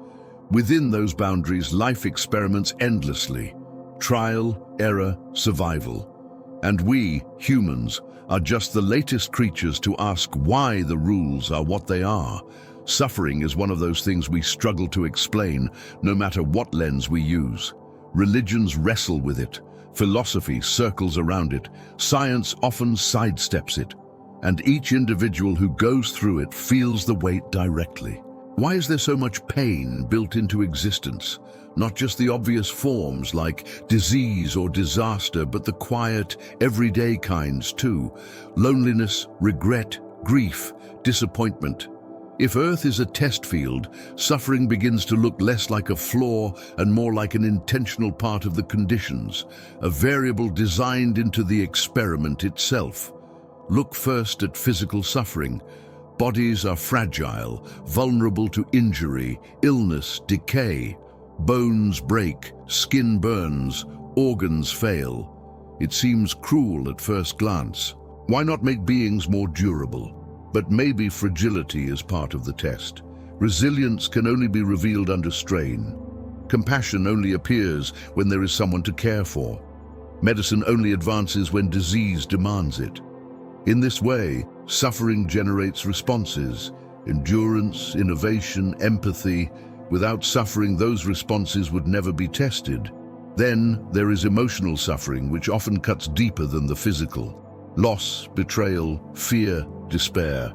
Speaker 1: Within those boundaries, life experiments endlessly. Trial, error, survival. And we, humans, are just the latest creatures to ask why the rules are what they are. Suffering is one of those things we struggle to explain, no matter what lens we use. Religions wrestle with it. Philosophy circles around it. Science often sidesteps it. And each individual who goes through it feels the weight directly. Why is there so much pain built into existence? Not just the obvious forms like disease or disaster, but the quiet, everyday kinds too. Loneliness, regret, grief, disappointment. If Earth is a test field, suffering begins to look less like a flaw and more like an intentional part of the conditions, a variable designed into the experiment itself. Look first at physical suffering. Bodies are fragile, vulnerable to injury, illness, decay. Bones break, skin burns, organs fail. It seems cruel at first glance. Why not make beings more durable? But maybe fragility is part of the test. Resilience can only be revealed under strain. Compassion only appears when there is someone to care for. Medicine only advances when disease demands it. In this way, suffering generates responses, endurance, innovation, empathy. Without suffering, those responses would never be tested. Then there is emotional suffering, which often cuts deeper than the physical. Loss, betrayal, fear, despair.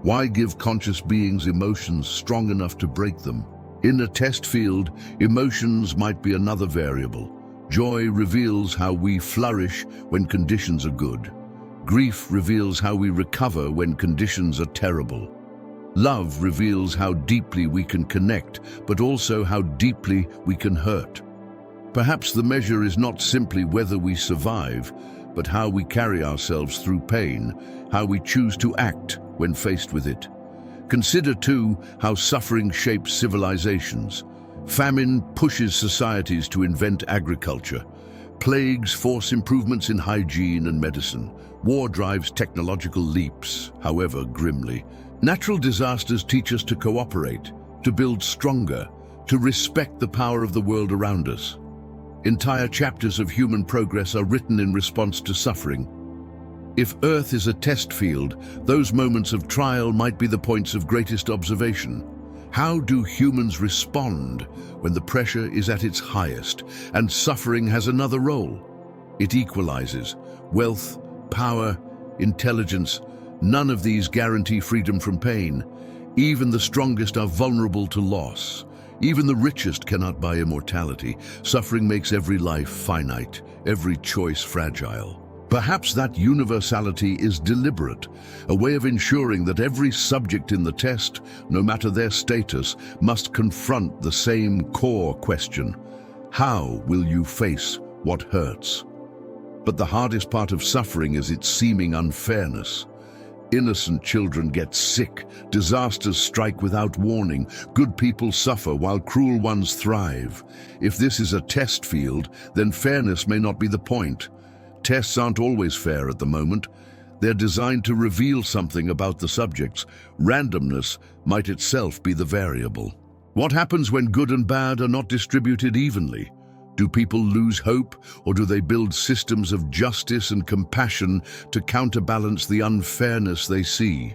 Speaker 1: Why give conscious beings emotions strong enough to break them? In a test field, emotions might be another variable. Joy reveals how we flourish when conditions are good. Grief reveals how we recover when conditions are terrible. Love reveals how deeply we can connect, but also how deeply we can hurt. Perhaps the measure is not simply whether we survive, but how we carry ourselves through pain, how we choose to act when faced with it. Consider, too, how suffering shapes civilizations. Famine pushes societies to invent agriculture. Plagues force improvements in hygiene and medicine. War drives technological leaps, however grimly. Natural disasters teach us to cooperate, to build stronger, to respect the power of the world around us. Entire chapters of human progress are written in response to suffering. If Earth is a test field, those moments of trial might be the points of greatest observation. How do humans respond when the pressure is at its highest and suffering has another role? It equalizes. Wealth, power, intelligence, none of these guarantee freedom from pain. Even the strongest are vulnerable to loss. Even the richest cannot buy immortality. Suffering makes every life finite, every choice fragile. Perhaps that universality is deliberate, a way of ensuring that every subject in the test, no matter their status, must confront the same core question. How will you face what hurts? But the hardest part of suffering is its seeming unfairness. Innocent children get sick, disasters strike without warning, good people suffer while cruel ones thrive. If this is a test field, then fairness may not be the point. Tests aren't always fair at the moment. They're designed to reveal something about the subjects. Randomness might itself be the variable. What happens when good and bad are not distributed evenly? Do people lose hope, or do they build systems of justice and compassion to counterbalance the unfairness they see?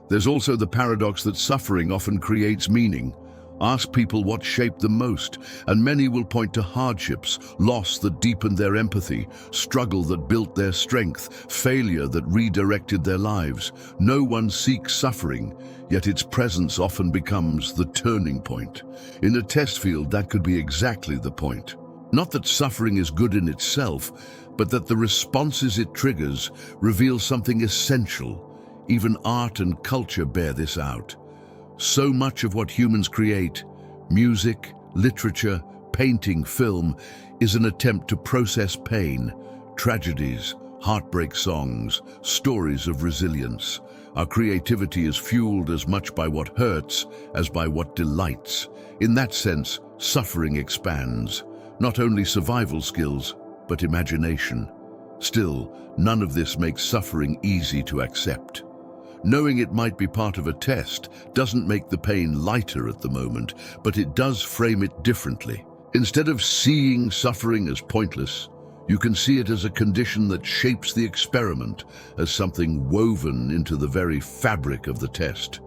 Speaker 1: There's also the paradox that suffering often creates meaning. Ask people what shaped them most, and many will point to hardships, loss that deepened their empathy, struggle that built their strength, failure that redirected their lives. No one seeks suffering, yet its presence often becomes the turning point. In a test field, that could be exactly the point. Not that suffering is good in itself, but that the responses it triggers reveal something essential. Even art and culture bear this out. So much of what humans create, music, literature, painting, film is an attempt to process pain, tragedies, heartbreak songs, stories of resilience. Our creativity is fueled as much by what hurts as by what delights. In that sense, suffering expands, not only survival skills, but imagination. Still, none of this makes suffering easy to accept. Knowing it might be part of a test doesn't make the pain lighter at the moment, but it does frame it differently. Instead of seeing suffering as pointless, you can see it as a condition that shapes the experiment, as something woven into the very fabric of the test.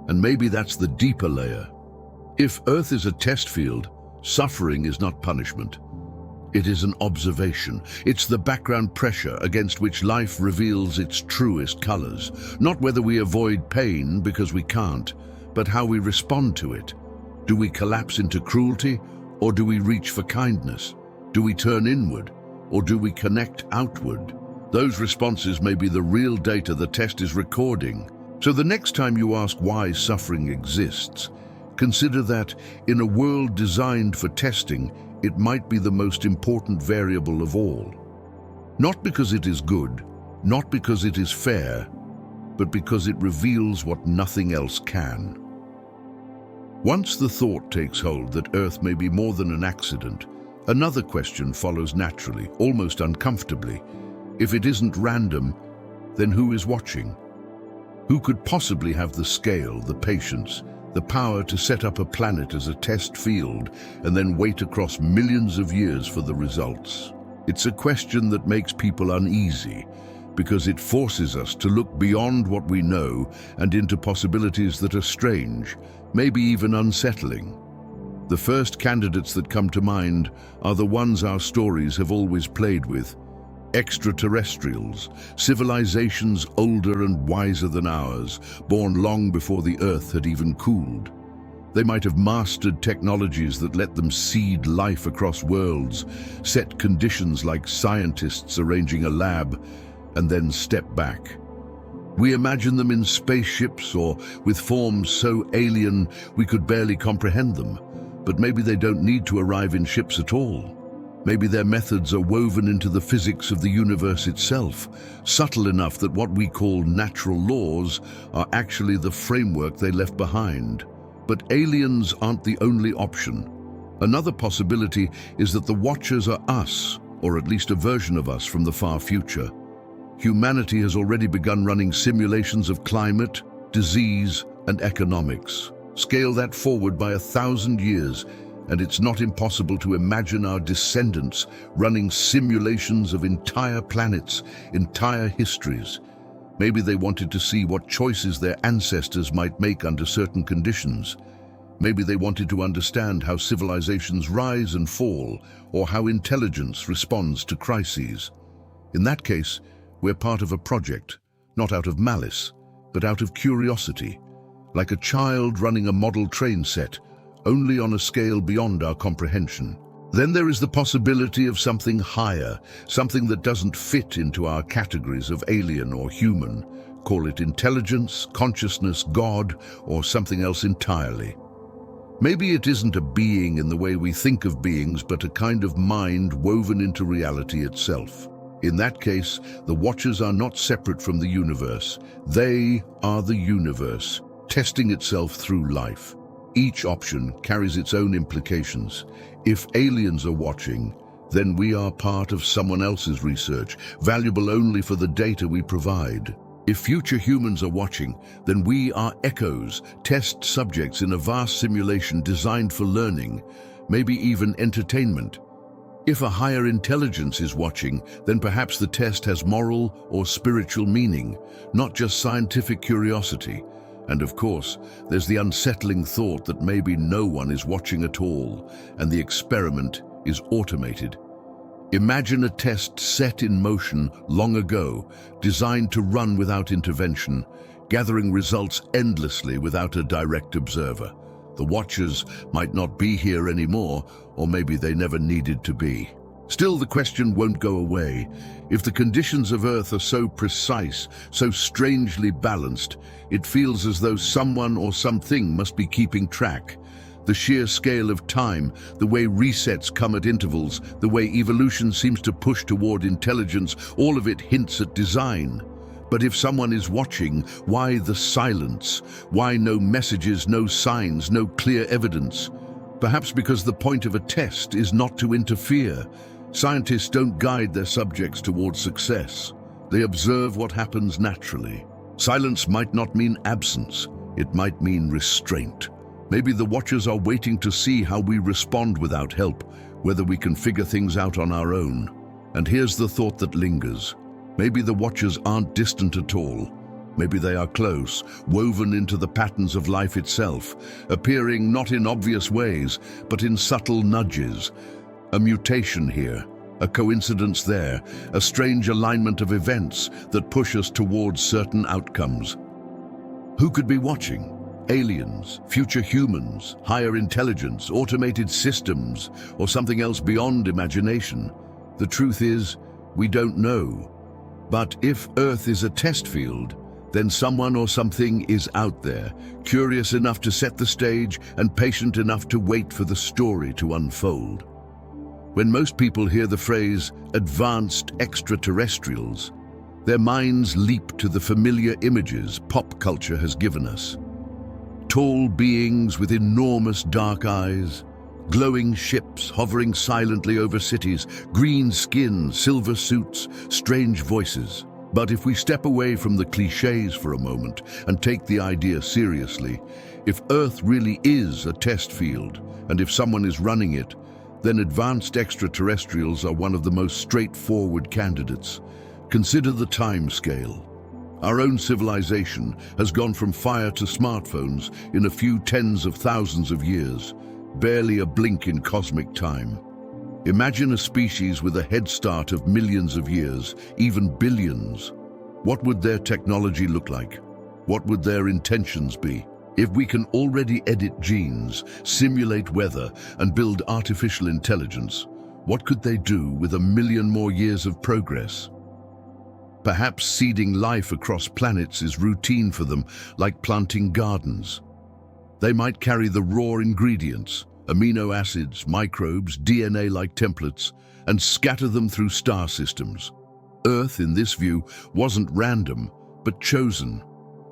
Speaker 1: And maybe that's the deeper layer. If Earth is a test field, suffering is not punishment. It is an observation. It's the background pressure against which life reveals its truest colors. Not whether we avoid pain because we can't, but how we respond to it. Do we collapse into cruelty, or do we reach for kindness? Do we turn inward, or do we connect outward? Those responses may be the real data the test is recording. So the next time you ask why suffering exists, consider that in a world designed for testing, it might be the most important variable of all. Not because it is good, not because it is fair, but because it reveals what nothing else can. Once the thought takes hold that Earth may be more than an accident, another question follows naturally, almost uncomfortably. If it isn't random, then who is watching? Who could possibly have the scale, the patience, the power to set up a planet as a test field and then wait across millions of years for the results? It's a question that makes people uneasy because it forces us to look beyond what we know and into possibilities that are strange, maybe even unsettling. The first candidates that come to mind are the ones our stories have always played with. Extraterrestrials, civilizations older and wiser than ours, born long before the Earth had even cooled. They might have mastered technologies that let them seed life across worlds, set conditions like scientists arranging a lab, and then step back. We imagine them in spaceships or with forms so alien we could barely comprehend them. But maybe they don't need to arrive in ships at all. Maybe their methods are woven into the physics of the universe itself, subtle enough that what we call natural laws are actually the framework they left behind. But aliens aren't the only option. Another possibility is that the Watchers are us, or at least a version of us from the far future. Humanity has already begun running simulations of climate, disease, and economics. Scale that forward by 1,000 years, and it's not impossible to imagine our descendants running simulations of entire planets, entire histories. Maybe they wanted to see what choices their ancestors might make under certain conditions. Maybe they wanted to understand how civilizations rise and fall, or how intelligence responds to crises. In that case, we're part of a project, not out of malice, but out of curiosity, like a child running a model train set, only on a scale beyond our comprehension. Then there is the possibility of something higher, something that doesn't fit into our categories of alien or human. Call it intelligence, consciousness, God, or something else entirely. Maybe it isn't a being in the way we think of beings, but a kind of mind woven into reality itself. In that case, the Watchers are not separate from the universe. They are the universe, testing itself through life. Each option carries its own implications. If aliens are watching, then we are part of someone else's research, valuable only for the data we provide. If future humans are watching, then we are echoes, test subjects in a vast simulation designed for learning, maybe even entertainment. If a higher intelligence is watching, then perhaps the test has moral or spiritual meaning, not just scientific curiosity. And of course, there's the unsettling thought that maybe no one is watching at all, and the experiment is automated. Imagine a test set in motion long ago, designed to run without intervention, gathering results endlessly without a direct observer. The Watchers might not be here anymore, or maybe they never needed to be. Still, the question won't go away. If the conditions of Earth are so precise, so strangely balanced, it feels as though someone or something must be keeping track. The sheer scale of time, the way resets come at intervals, the way evolution seems to push toward intelligence, all of it hints at design. But if someone is watching, why the silence? Why no messages, no signs, no clear evidence? Perhaps because the point of a test is not to interfere. Scientists don't guide their subjects towards success. They observe what happens naturally. Silence might not mean absence. It might mean restraint. Maybe the watchers are waiting to see how we respond without help, whether we can figure things out on our own. And here's the thought that lingers. Maybe the watchers aren't distant at all. Maybe they are close, woven into the patterns of life itself, appearing not in obvious ways, but in subtle nudges. A mutation here, a coincidence there, a strange alignment of events that push us towards certain outcomes. Who could be watching? Aliens, future humans, higher intelligence, automated systems, or something else beyond imagination? The truth is, we don't know. But if Earth is a test field, then someone or something is out there, curious enough to set the stage and patient enough to wait for the story to unfold. When most people hear the phrase advanced extraterrestrials, their minds leap to the familiar images pop culture has given us. Tall beings with enormous dark eyes, glowing ships hovering silently over cities, green skin, silver suits, strange voices. But if we step away from the cliches for a moment and take the idea seriously, if Earth really is a test field, and if someone is running it, then advanced extraterrestrials are one of the most straightforward candidates. Consider the time scale. Our own civilization has gone from fire to smartphones in a few tens of thousands of years, barely a blink in cosmic time. Imagine a species with a head start of millions of years, even billions. What would their technology look like? What would their intentions be? If we can already edit genes, simulate weather, and build artificial intelligence, what could they do with a million more years of progress? Perhaps seeding life across planets is routine for them, like planting gardens. They might carry the raw ingredients, amino acids, microbes, DNA-like templates, and scatter them through star systems. Earth, in this view, wasn't random, but chosen.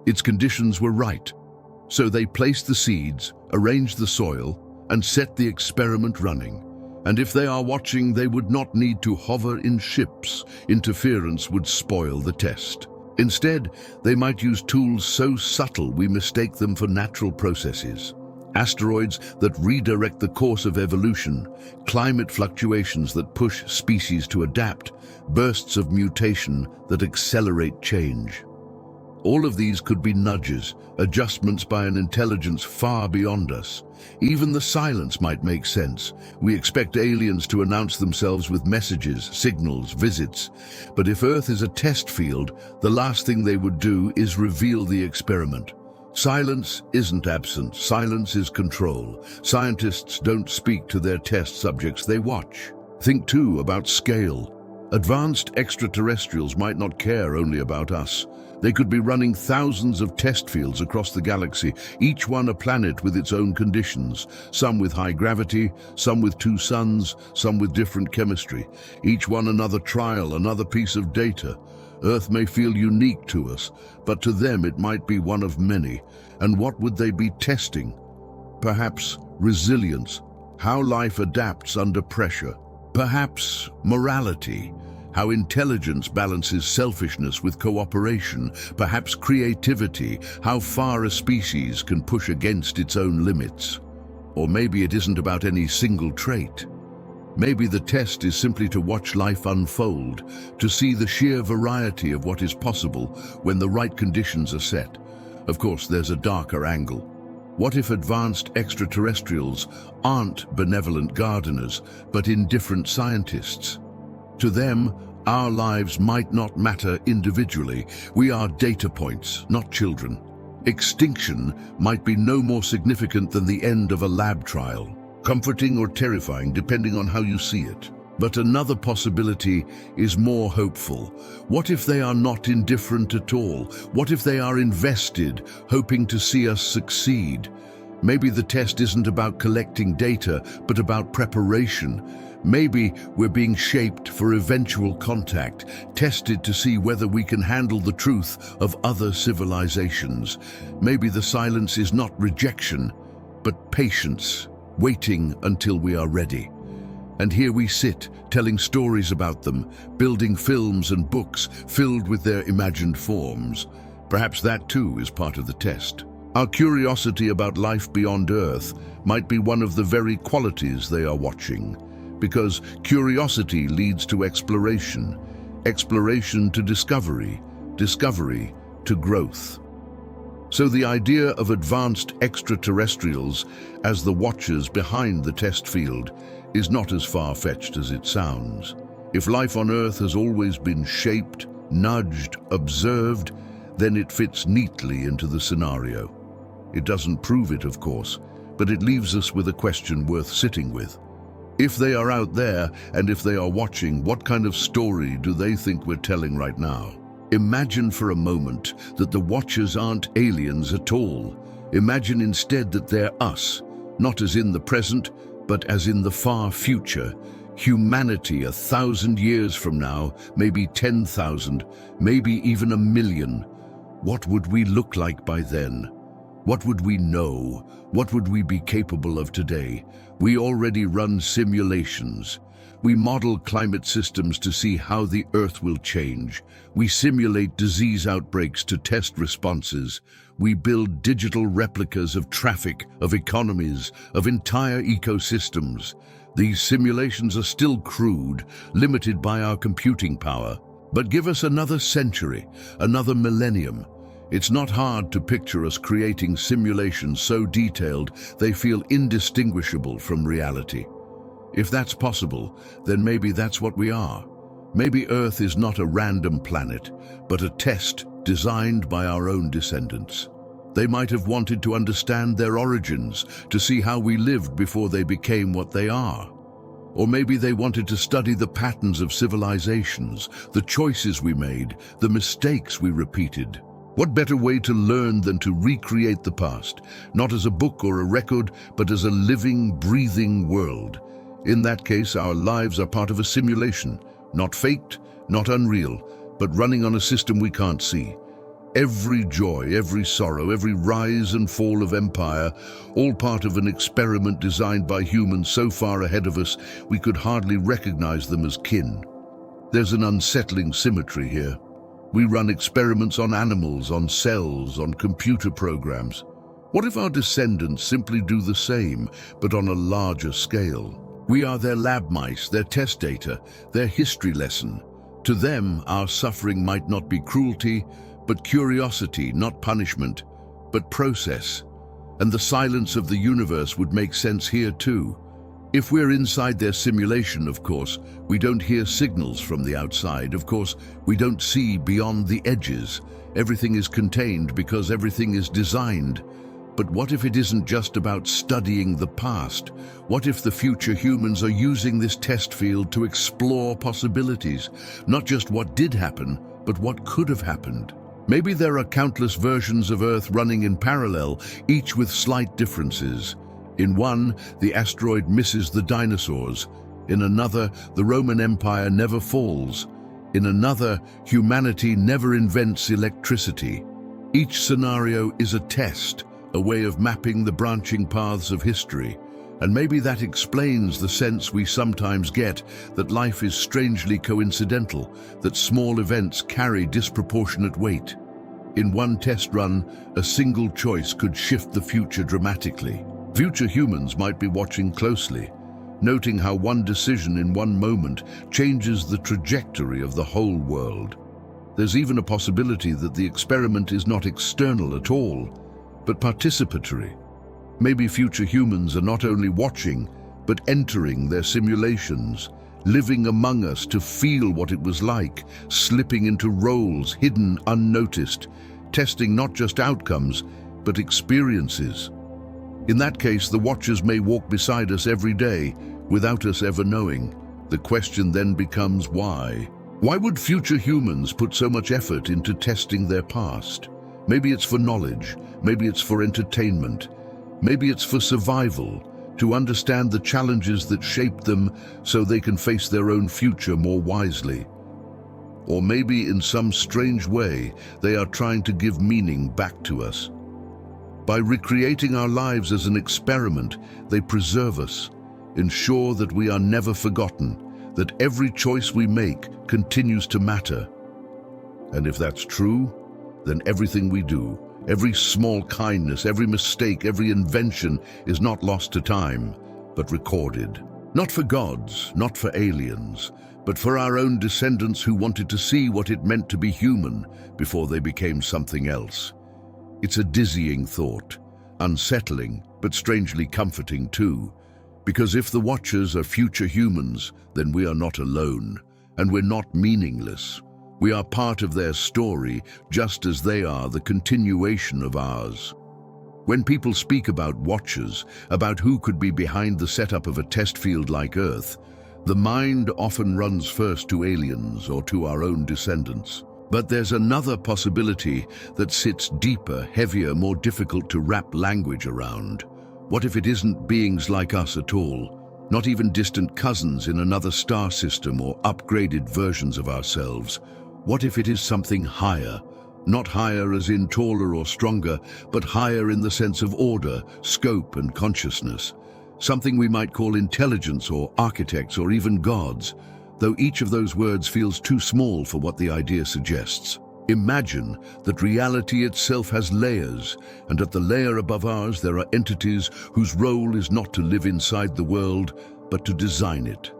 Speaker 1: Its conditions were right. So they placed the seeds, arranged the soil, and set the experiment running. And if they are watching, they would not need to hover in ships. Interference would spoil the test. Instead, they might use tools so subtle we mistake them for natural processes. Asteroids that redirect the course of evolution, climate fluctuations that push species to adapt, bursts of mutation that accelerate change. All of these could be nudges, adjustments by an intelligence far beyond us. Even the silence might make sense. We expect aliens to announce themselves with messages, signals, visits. But if Earth is a test field, the last thing they would do is reveal the experiment. Silence isn't absence, silence is control. Scientists don't speak to their test subjects, they watch. Think too about scale. Advanced extraterrestrials might not care only about us. They could be running thousands of test fields across the galaxy, each one a planet with its own conditions, some with high gravity, some with two suns, some with different chemistry, each one another trial, another piece of data. Earth may feel unique to us, but to them it might be one of many. And what would they be testing? Perhaps resilience, how life adapts under pressure. Perhaps morality, how intelligence balances selfishness with cooperation. Perhaps creativity, how far a species can push against its own limits. Or maybe it isn't about any single trait. Maybe the test is simply to watch life unfold, to see the sheer variety of what is possible when the right conditions are set. Of course, there's a darker angle. What if advanced extraterrestrials aren't benevolent gardeners, but indifferent scientists? To them, our lives might not matter individually. We are data points, not children. Extinction might be no more significant than the end of a lab trial. Comforting or terrifying, depending on how you see it. But another possibility is more hopeful. What if they are not indifferent at all? What if they are invested, hoping to see us succeed? Maybe the test isn't about collecting data, but about preparation. Maybe we're being shaped for eventual contact, tested to see whether we can handle the truth of other civilizations. Maybe the silence is not rejection, but patience, waiting until we are ready. And here we sit, telling stories about them, building films and books filled with their imagined forms. Perhaps that too is part of the test. Our curiosity about life beyond Earth might be one of the very qualities they are watching, because curiosity leads to exploration, exploration to discovery, discovery to growth. So the idea of advanced extraterrestrials as the watchers behind the test field is not as far-fetched as it sounds. If life on Earth has always been shaped, nudged, observed, then it fits neatly into the scenario. It doesn't prove it, of course, but it leaves us with a question worth sitting with. If they are out there, and if they are watching, what kind of story do they think we're telling right now? Imagine for a moment that the watchers aren't aliens at all. Imagine instead that they're us, not as in the present, but as in the far future. Humanity 1,000 years from now, maybe 10,000, maybe even 1,000,000. What would we look like by then? What would we know? What would we be capable of today? We already run simulations. We model climate systems to see how the Earth will change. We simulate disease outbreaks to test responses. We build digital replicas of traffic, of economies, of entire ecosystems. These simulations are still crude, limited by our computing power. But give us another century, another millennium. It's not hard to picture us creating simulations so detailed they feel indistinguishable from reality. If that's possible, then maybe that's what we are. Maybe Earth is not a random planet, but a test designed by our own descendants. They might have wanted to understand their origins, to see how we lived before they became what they are. Or maybe they wanted to study the patterns of civilizations, the choices we made, the mistakes we repeated. What better way to learn than to recreate the past, not as a book or a record, but as a living, breathing world? In that case, our lives are part of a simulation, not faked, not unreal, but running on a system we can't see. Every joy, every sorrow, every rise and fall of empire, all part of an experiment designed by humans so far ahead of us we could hardly recognize them as kin. There's an unsettling symmetry here. We run experiments on animals, on cells, on computer programs. What if our descendants simply do the same, but on a larger scale? We are their lab mice, their test data, their history lesson. To them, our suffering might not be cruelty, but curiosity, not punishment, but process. And the silence of the universe would make sense here too. If we're inside their simulation, of course, we don't hear signals from the outside. Of course, we don't see beyond the edges. Everything is contained because everything is designed. But what if it isn't just about studying the past? What if the future humans are using this test field to explore possibilities? Not just what did happen, but what could have happened. Maybe there are countless versions of Earth running in parallel, each with slight differences. In one, the asteroid misses the dinosaurs. In another, the Roman Empire never falls. In another, humanity never invents electricity. Each scenario is a test, a way of mapping the branching paths of history. And maybe that explains the sense we sometimes get that life is strangely coincidental, that small events carry disproportionate weight. In one test run, a single choice could shift the future dramatically. Future humans might be watching closely, noting how one decision in one moment changes the trajectory of the whole world. There's even a possibility that the experiment is not external at all, but participatory. Maybe future humans are not only watching, but entering their simulations, living among us to feel what it was like, slipping into roles hidden unnoticed, testing not just outcomes, but experiences. In that case, the watchers may walk beside us every day, without us ever knowing. The question then becomes why? Why would future humans put so much effort into testing their past? Maybe it's for knowledge, maybe it's for entertainment, Maybe it's for survival, to understand the challenges that shaped them so they can face their own future more wisely. Or maybe in some strange way, they are trying to give meaning back to us. By recreating our lives as an experiment, they preserve us, ensure that we are never forgotten, that every choice we make continues to matter. And if that's true, then everything we do, every small kindness, every mistake, every invention is not lost to time, but recorded. Not for gods, not for aliens, but for our own descendants who wanted to see what it meant to be human before they became something else. It's a dizzying thought, unsettling, but strangely comforting too. Because if the watchers are future humans, then we are not alone, and we're not meaningless. We are part of their story, just as they are the continuation of ours. When people speak about watchers, about who could be behind the setup of a test field like Earth, the mind often runs first to aliens or to our own descendants. But there's another possibility that sits deeper, heavier, more difficult to wrap language around. What if it isn't beings like us at all? Not even distant cousins in another star system or upgraded versions of ourselves. What if it is something higher? Not higher as in taller or stronger, but higher in the sense of order, scope, and consciousness. Something we might call intelligence or architects or even gods, though each of those words feels too small for what the idea suggests. Imagine that reality itself has layers, and at the layer above ours there are entities whose role is not to live inside the world, but to design it.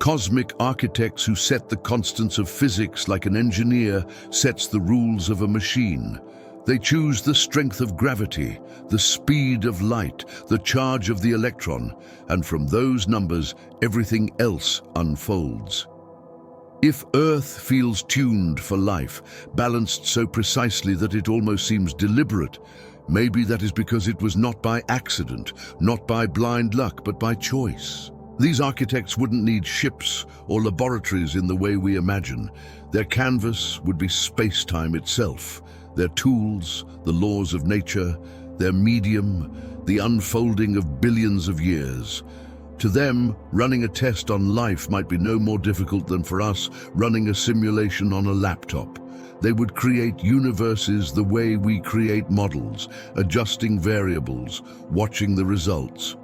Speaker 1: Cosmic architects who set the constants of physics like an engineer sets the rules of a machine. They choose the strength of gravity, the speed of light, the charge of the electron, and from those numbers, everything else unfolds. If Earth feels tuned for life, balanced so precisely that it almost seems deliberate, maybe that is because it was not by accident, not by blind luck, but by choice. These architects wouldn't need ships or laboratories in the way we imagine. Their canvas would be space-time itself. Their tools, the laws of nature, their medium, the unfolding of billions of years. To them, running a test on life might be no more difficult than for us running a simulation on a laptop. They would create universes the way we create models, adjusting variables, watching the results.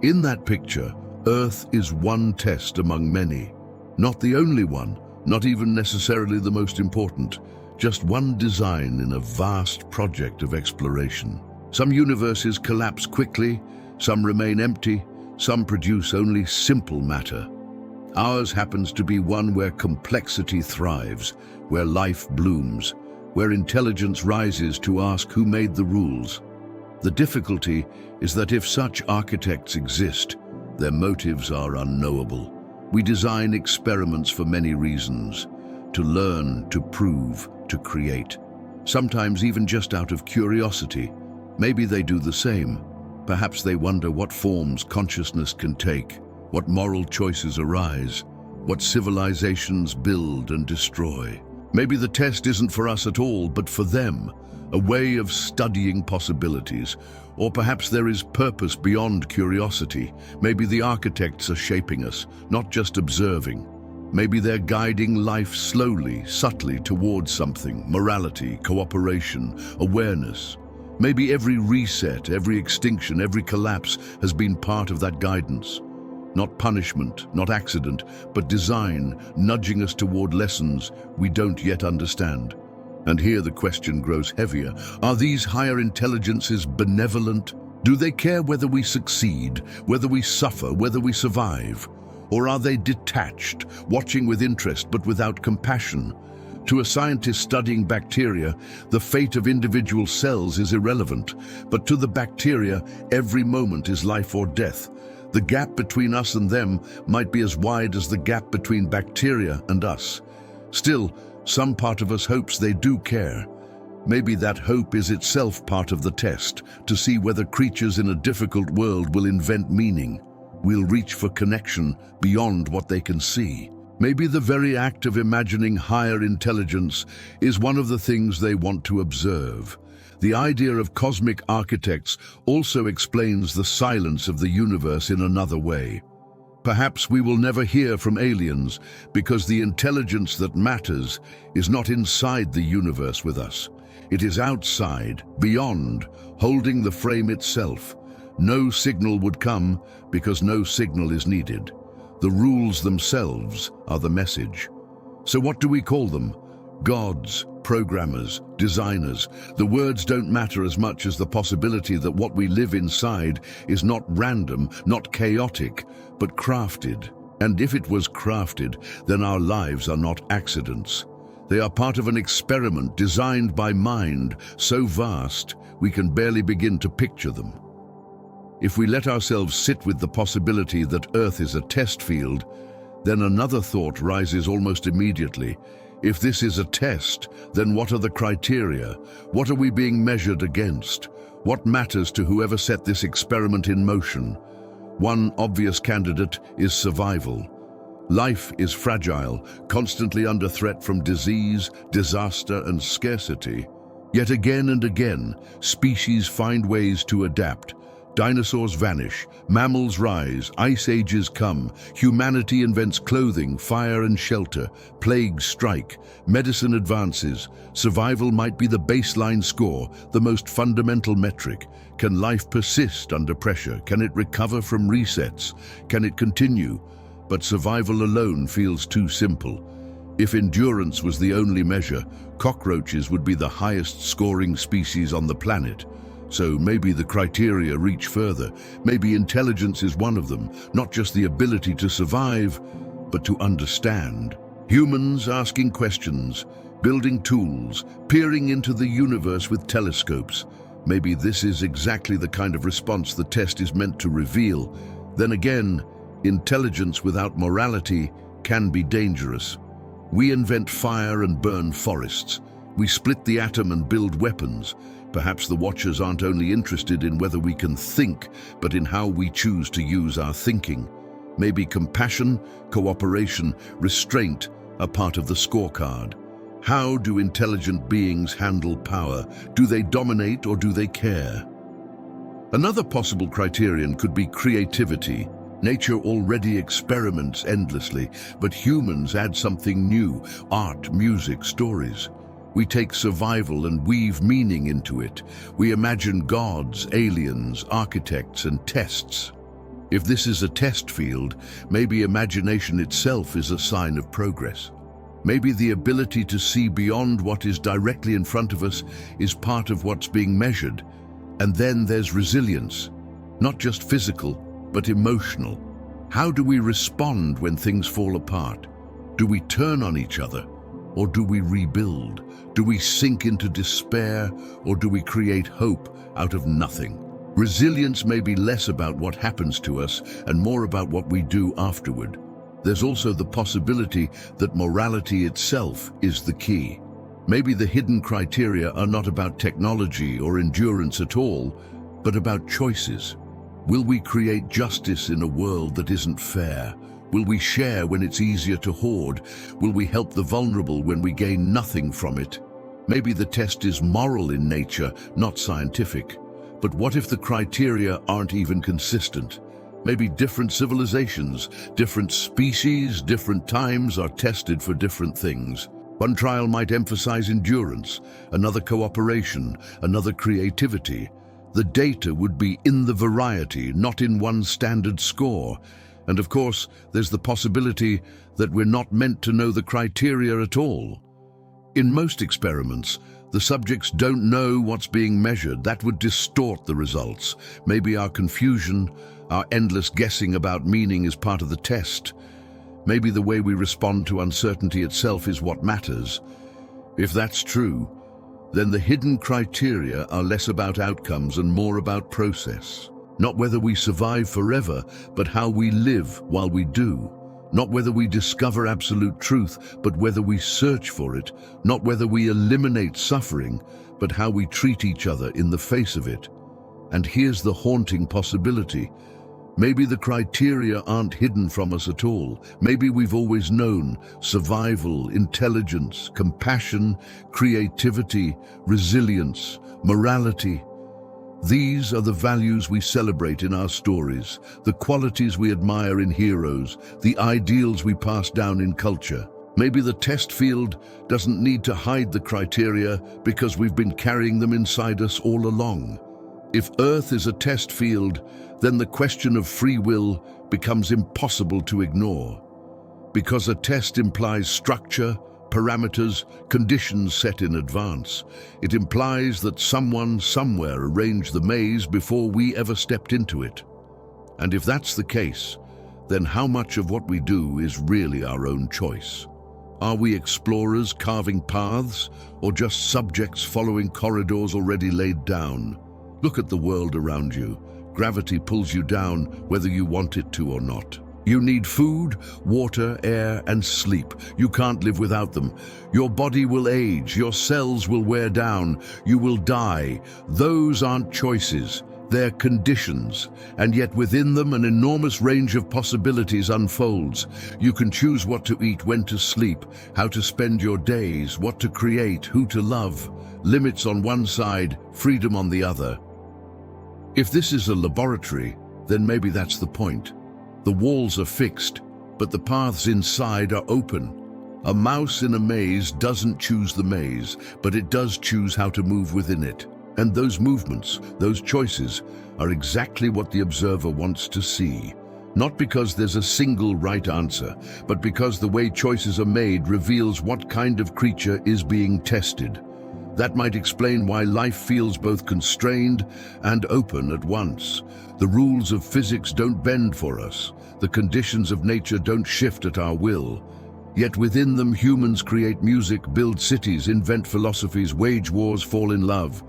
Speaker 1: In that picture, Earth is one test among many. Not the only one, not even necessarily the most important. Just one design in a vast project of exploration. Some universes collapse quickly, some remain empty, some produce only simple matter. Ours happens to be one where complexity thrives, where life blooms, where intelligence rises to ask who made the rules. The difficulty is that if such architects exist, their motives are unknowable. We design experiments for many reasons: to learn, to prove, to create. Sometimes even just out of curiosity. Maybe they do the same. Perhaps they wonder what forms consciousness can take, what moral choices arise, what civilizations build and destroy. Maybe the test isn't for us at all, but for them, a way of studying possibilities. Or perhaps there is purpose beyond curiosity. Maybe the architects are shaping us, not just observing. Maybe they're guiding life slowly, subtly towards something: morality, cooperation, awareness. Maybe every reset, every extinction, every collapse has been part of that guidance. Not punishment, not accident, but design, nudging us toward lessons we don't yet understand. And here the question grows heavier. Are these higher intelligences benevolent? Do they care whether we succeed, whether we suffer, whether we survive? Or are they detached, watching with interest but without compassion? To a scientist studying bacteria, the fate of individual cells is irrelevant, but to the bacteria, every moment is life or death. The gap between us and them might be as wide as the gap between bacteria and us. Still, some part of us hopes they do care. Maybe that hope is itself part of the test, to see whether creatures in a difficult world will invent meaning. We'll reach for connection beyond what they can see. Maybe the very act of imagining higher intelligence is one of the things they want to observe. The idea of cosmic architects also explains the silence of the universe in another way. Perhaps we will never hear from aliens because the intelligence that matters is not inside the universe with us. It is outside, beyond, holding the frame itself. No signal would come because no signal is needed. The rules themselves are the message. So what do we call them? Gods, programmers, designers. The words don't matter as much as the possibility that what we live inside is not random, not chaotic, but crafted. And if it was crafted, then our lives are not accidents. They are part of an experiment designed by mind so vast we can barely begin to picture them. If we let ourselves sit with the possibility that Earth is a test field, then another thought rises almost immediately. If this is a test, then what are the criteria? What are we being measured against? What matters to whoever set this experiment in motion? One obvious candidate is survival. Life is fragile, constantly under threat from disease, disaster, and scarcity. Yet again and again, species find ways to adapt. Dinosaurs vanish, mammals rise, ice ages come, humanity invents clothing, fire and shelter, plagues strike, medicine advances. Survival might be the baseline score, the most fundamental metric. Can life persist under pressure? Can it recover from resets? Can it continue? But survival alone feels too simple. If endurance was the only measure, cockroaches would be the highest scoring species on the planet. So maybe the criteria reach further. Maybe intelligence is one of them, not just the ability to survive, but to understand. Humans asking questions, building tools, peering into the universe with telescopes. Maybe this is exactly the kind of response the test is meant to reveal. Then again, intelligence without morality can be dangerous. We invent fire and burn forests. We split the atom and build weapons. Perhaps the watchers aren't only interested in whether we can think, but in how we choose to use our thinking. Maybe compassion, cooperation, restraint are part of the scorecard. How do intelligent beings handle power? Do they dominate or do they care? Another possible criterion could be creativity. Nature already experiments endlessly, but humans add something new: art, music, stories. We take survival and weave meaning into it. We imagine gods, aliens, architects, and tests. If this is a test field, maybe imagination itself is a sign of progress. Maybe the ability to see beyond what is directly in front of us is part of what's being measured. And then there's resilience, not just physical, but emotional. How do we respond when things fall apart? Do we turn on each other? Or do we rebuild? Do we sink into despair, or do we create hope out of nothing? Resilience may be less about what happens to us and more about what we do afterward. There's also the possibility that morality itself is the key. Maybe the hidden criteria are not about technology or endurance at all, but about choices. Will we create justice in a world that isn't fair? Will we share when it's easier to hoard? Will we help the vulnerable when we gain nothing from it? Maybe the test is moral in nature, not scientific. But what if the criteria aren't even consistent? Maybe different civilizations, different species, different times are tested for different things. One trial might emphasize endurance, another cooperation, another creativity. The data would be in the variety, not in one standard score. And of course, there's the possibility that we're not meant to know the criteria at all. In most experiments, the subjects don't know what's being measured. That would distort the results. Maybe our confusion, our endless guessing about meaning is part of the test. Maybe the way we respond to uncertainty itself is what matters. If that's true, then the hidden criteria are less about outcomes and more about process. Not whether we survive forever, but how we live while we do. Not whether we discover absolute truth, but whether we search for it. Not whether we eliminate suffering, but how we treat each other in the face of it. And here's the haunting possibility. Maybe the criteria aren't hidden from us at all. Maybe we've always known survival, intelligence, compassion, creativity, resilience, morality. These are the values we celebrate in our stories, the qualities we admire in heroes, the ideals we pass down in culture. Maybe the test field doesn't need to hide the criteria because we've been carrying them inside us all along. If Earth is a test field, then the question of free will becomes impossible to ignore. Because a test implies structure, parameters, conditions set in advance. It implies that someone somewhere arranged the maze before we ever stepped into it. And if that's the case, then how much of what we do is really our own choice? Are we explorers carving paths, or just subjects following corridors already laid down? Look at the world around you. Gravity pulls you down whether you want it to or not. You need food, water, air, and sleep. You can't live without them. Your body will age, your cells will wear down, you will die. Those aren't choices, they're conditions. And yet within them an enormous range of possibilities unfolds. You can choose what to eat, when to sleep, how to spend your days, what to create, who to love. Limits on one side, freedom on the other. If this is a laboratory, then maybe that's the point. The walls are fixed, but the paths inside are open. A mouse in a maze doesn't choose the maze, but it does choose how to move within it. And those movements, those choices, are exactly what the observer wants to see. Not because there's a single right answer, but because the way choices are made reveals what kind of creature is being tested. That might explain why life feels both constrained and open at once. The rules of physics don't bend for us. The conditions of nature don't shift at our will. Yet within them, humans create music, build cities, invent philosophies, wage wars, fall in love.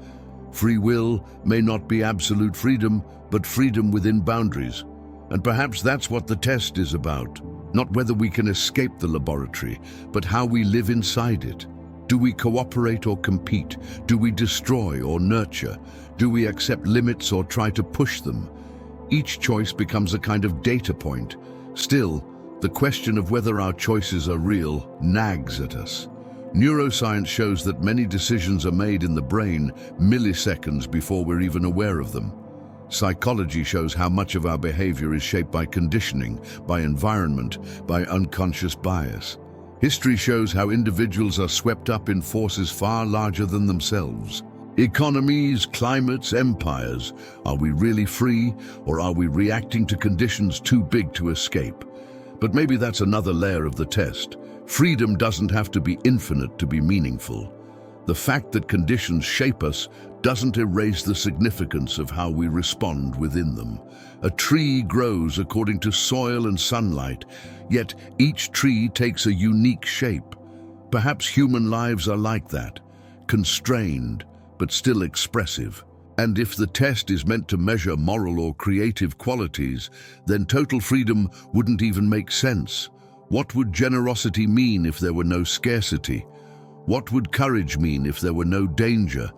Speaker 1: Free will may not be absolute freedom, but freedom within boundaries. And perhaps that's what the test is about. Not whether we can escape the laboratory, but how we live inside it. Do we cooperate or compete? Do we destroy or nurture? Do we accept limits or try to push them? Each choice becomes a kind of data point. Still, the question of whether our choices are real nags at us. Neuroscience shows that many decisions are made in the brain milliseconds before we're even aware of them. Psychology shows how much of our behavior is shaped by conditioning, by environment, by unconscious bias. History shows how individuals are swept up in forces far larger than themselves. Economies, climates, empires. Are we really free, or are we reacting to conditions too big to escape? But maybe that's another layer of the test. Freedom doesn't have to be infinite to be meaningful. The fact that conditions shape us doesn't erase the significance of how we respond within them. A tree grows according to soil and sunlight, yet each tree takes a unique shape. Perhaps human lives are like that, constrained, but still expressive. And if the test is meant to measure moral or creative qualities, then total freedom wouldn't even make sense. What would generosity mean if there were no scarcity? What would courage mean if there were no danger?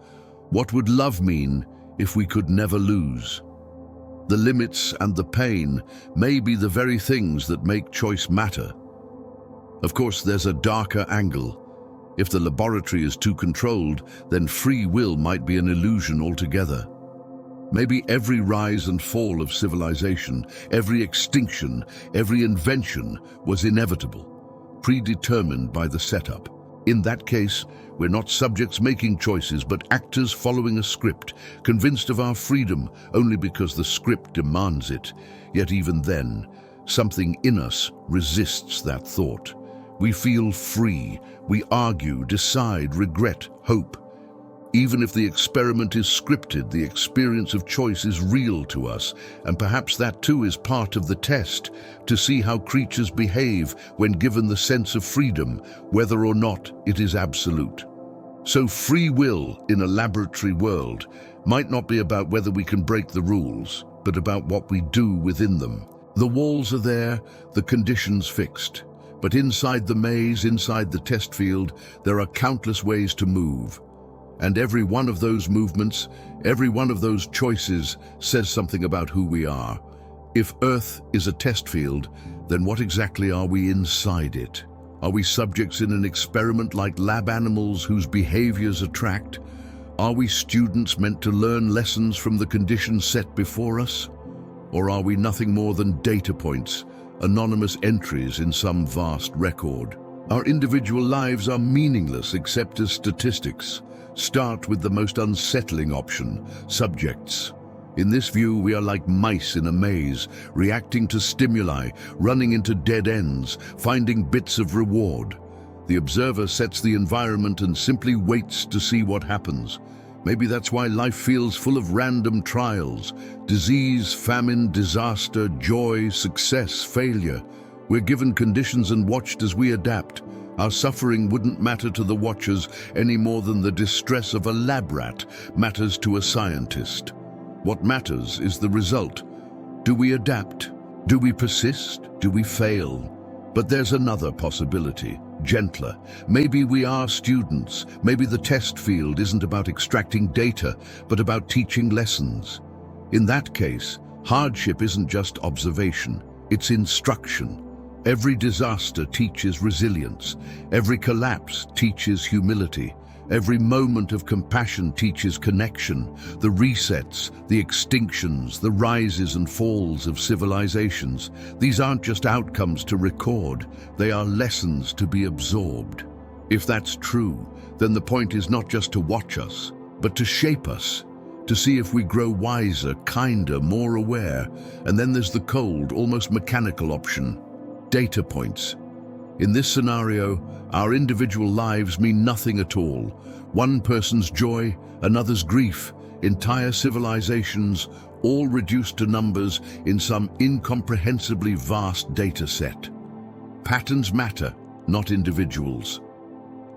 Speaker 1: What would love mean if we could never lose? The limits and the pain may be the very things that make choice matter. Of course, there's a darker angle. If the laboratory is too controlled, then free will might be an illusion altogether. Maybe every rise and fall of civilization, every extinction, every invention was inevitable, predetermined by the setup. In that case, we're not subjects making choices, but actors following a script, convinced of our freedom only because the script demands it. Yet even then, something in us resists that thought. We feel free, we argue, decide, regret, hope. Even if the experiment is scripted, the experience of choice is real to us, and perhaps that too is part of the test, to see how creatures behave when given the sense of freedom, whether or not it is absolute. So free will in a laboratory world might not be about whether we can break the rules, but about what we do within them. The walls are there, the conditions fixed. But inside the maze, inside the test field, there are countless ways to move. And every one of those movements, every one of those choices says something about who we are. If Earth is a test field, then what exactly are we inside it? Are we subjects in an experiment like lab animals whose behaviors attract? Are we students meant to learn lessons from the conditions set before us? Or are we nothing more than data points, anonymous entries in some vast record? Our individual lives are meaningless except as statistics. Start with the most unsettling option, subjects. In this view, we are like mice in a maze, reacting to stimuli, running into dead ends, finding bits of reward. The observer sets the environment and simply waits to see what happens. Maybe that's why life feels full of random trials. Disease, famine, disaster, joy, success, failure. We're given conditions and watched as we adapt. Our suffering wouldn't matter to the watchers any more than the distress of a lab rat matters to a scientist. What matters is the result. Do we adapt? Do we persist? Do we fail? But there's another possibility, gentler. Maybe we are students. Maybe the test field isn't about extracting data, but about teaching lessons. In that case, hardship isn't just observation, it's instruction. Every disaster teaches resilience. Every collapse teaches humility. Every moment of compassion teaches connection. The resets, the extinctions, the rises and falls of civilizations. These aren't just outcomes to record, they are lessons to be absorbed. If that's true, then the point is not just to watch us, but to shape us, to see if we grow wiser, kinder, more aware. And then there's the cold, almost mechanical option, data points. In this scenario, our individual lives mean nothing at all. One person's joy, another's grief, entire civilizations, all reduced to numbers in some incomprehensibly vast data set. Patterns matter, not individuals.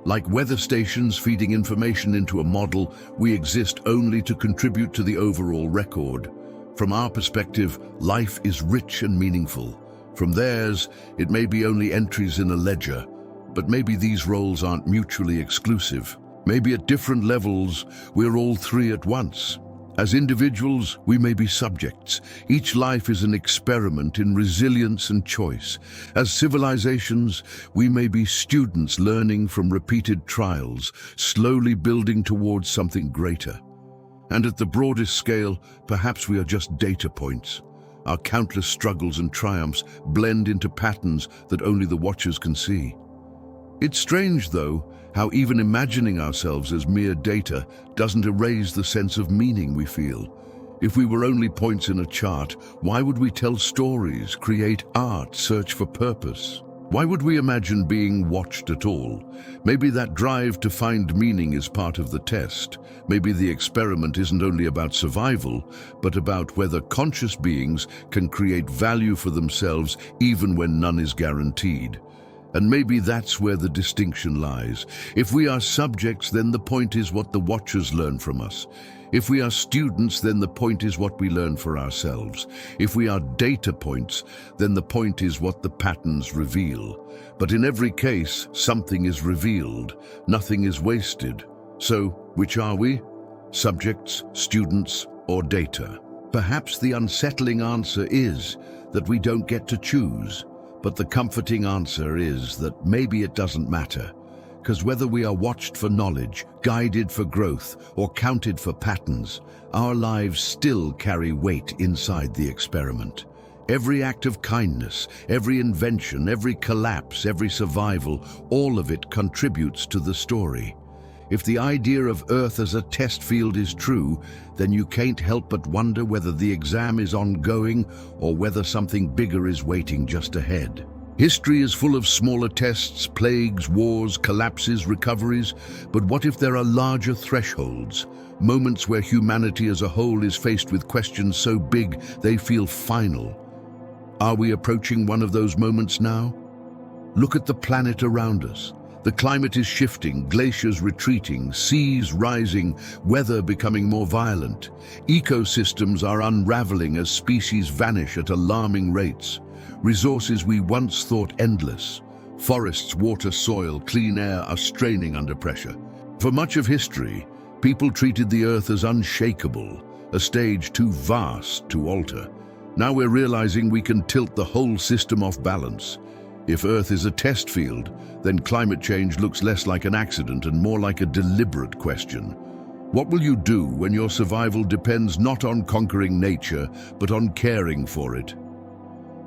Speaker 1: Like weather stations feeding information into a model, we exist only to contribute to the overall record. From our perspective, life is rich and meaningful. From theirs, it may be only entries in a ledger, but maybe these roles aren't mutually exclusive. Maybe at different levels, we're all three at once. As individuals, we may be subjects. Each life is an experiment in resilience and choice. As civilizations, we may be students learning from repeated trials, slowly building towards something greater. And at the broadest scale, perhaps we are just data points. Our countless struggles and triumphs blend into patterns that only the watchers can see. It's strange, though, how even imagining ourselves as mere data doesn't erase the sense of meaning we feel. If we were only points in a chart, why would we tell stories, create art, search for purpose? Why would we imagine being watched at all? Maybe that drive to find meaning is part of the test. Maybe the experiment isn't only about survival, but about whether conscious beings can create value for themselves even when none is guaranteed. And maybe that's where the distinction lies. If we are subjects, then the point is what the watchers learn from us. If we are students, then the point is what we learn for ourselves. If we are data points, then the point is what the patterns reveal. But in every case, something is revealed. Nothing is wasted. So, which are we? Subjects, students, or data? Perhaps the unsettling answer is that we don't get to choose. But the comforting answer is that maybe it doesn't matter. Because whether we are watched for knowledge, guided for growth, or counted for patterns, our lives still carry weight inside the experiment. Every act of kindness, every invention, every collapse, every survival, all of it contributes to the story. If the idea of Earth as a test field is true, then you can't help but wonder whether the exam is ongoing or whether something bigger is waiting just ahead. History is full of smaller tests, plagues, wars, collapses, recoveries, but what if there are larger thresholds? Moments where humanity as a whole is faced with questions so big they feel final. Are we approaching one of those moments now? Look at the planet around us. The climate is shifting, glaciers retreating, seas rising, weather becoming more violent. Ecosystems are unraveling as species vanish at alarming rates. Resources we once thought endless, forests, water, soil, clean air, are straining under pressure. For much of history, people treated the Earth as unshakable, a stage too vast to alter. Now we're realizing we can tilt the whole system off balance. If Earth is a test field, then climate change looks less like an accident and more like a deliberate question. What will you do when your survival depends not on conquering nature, but on caring for it?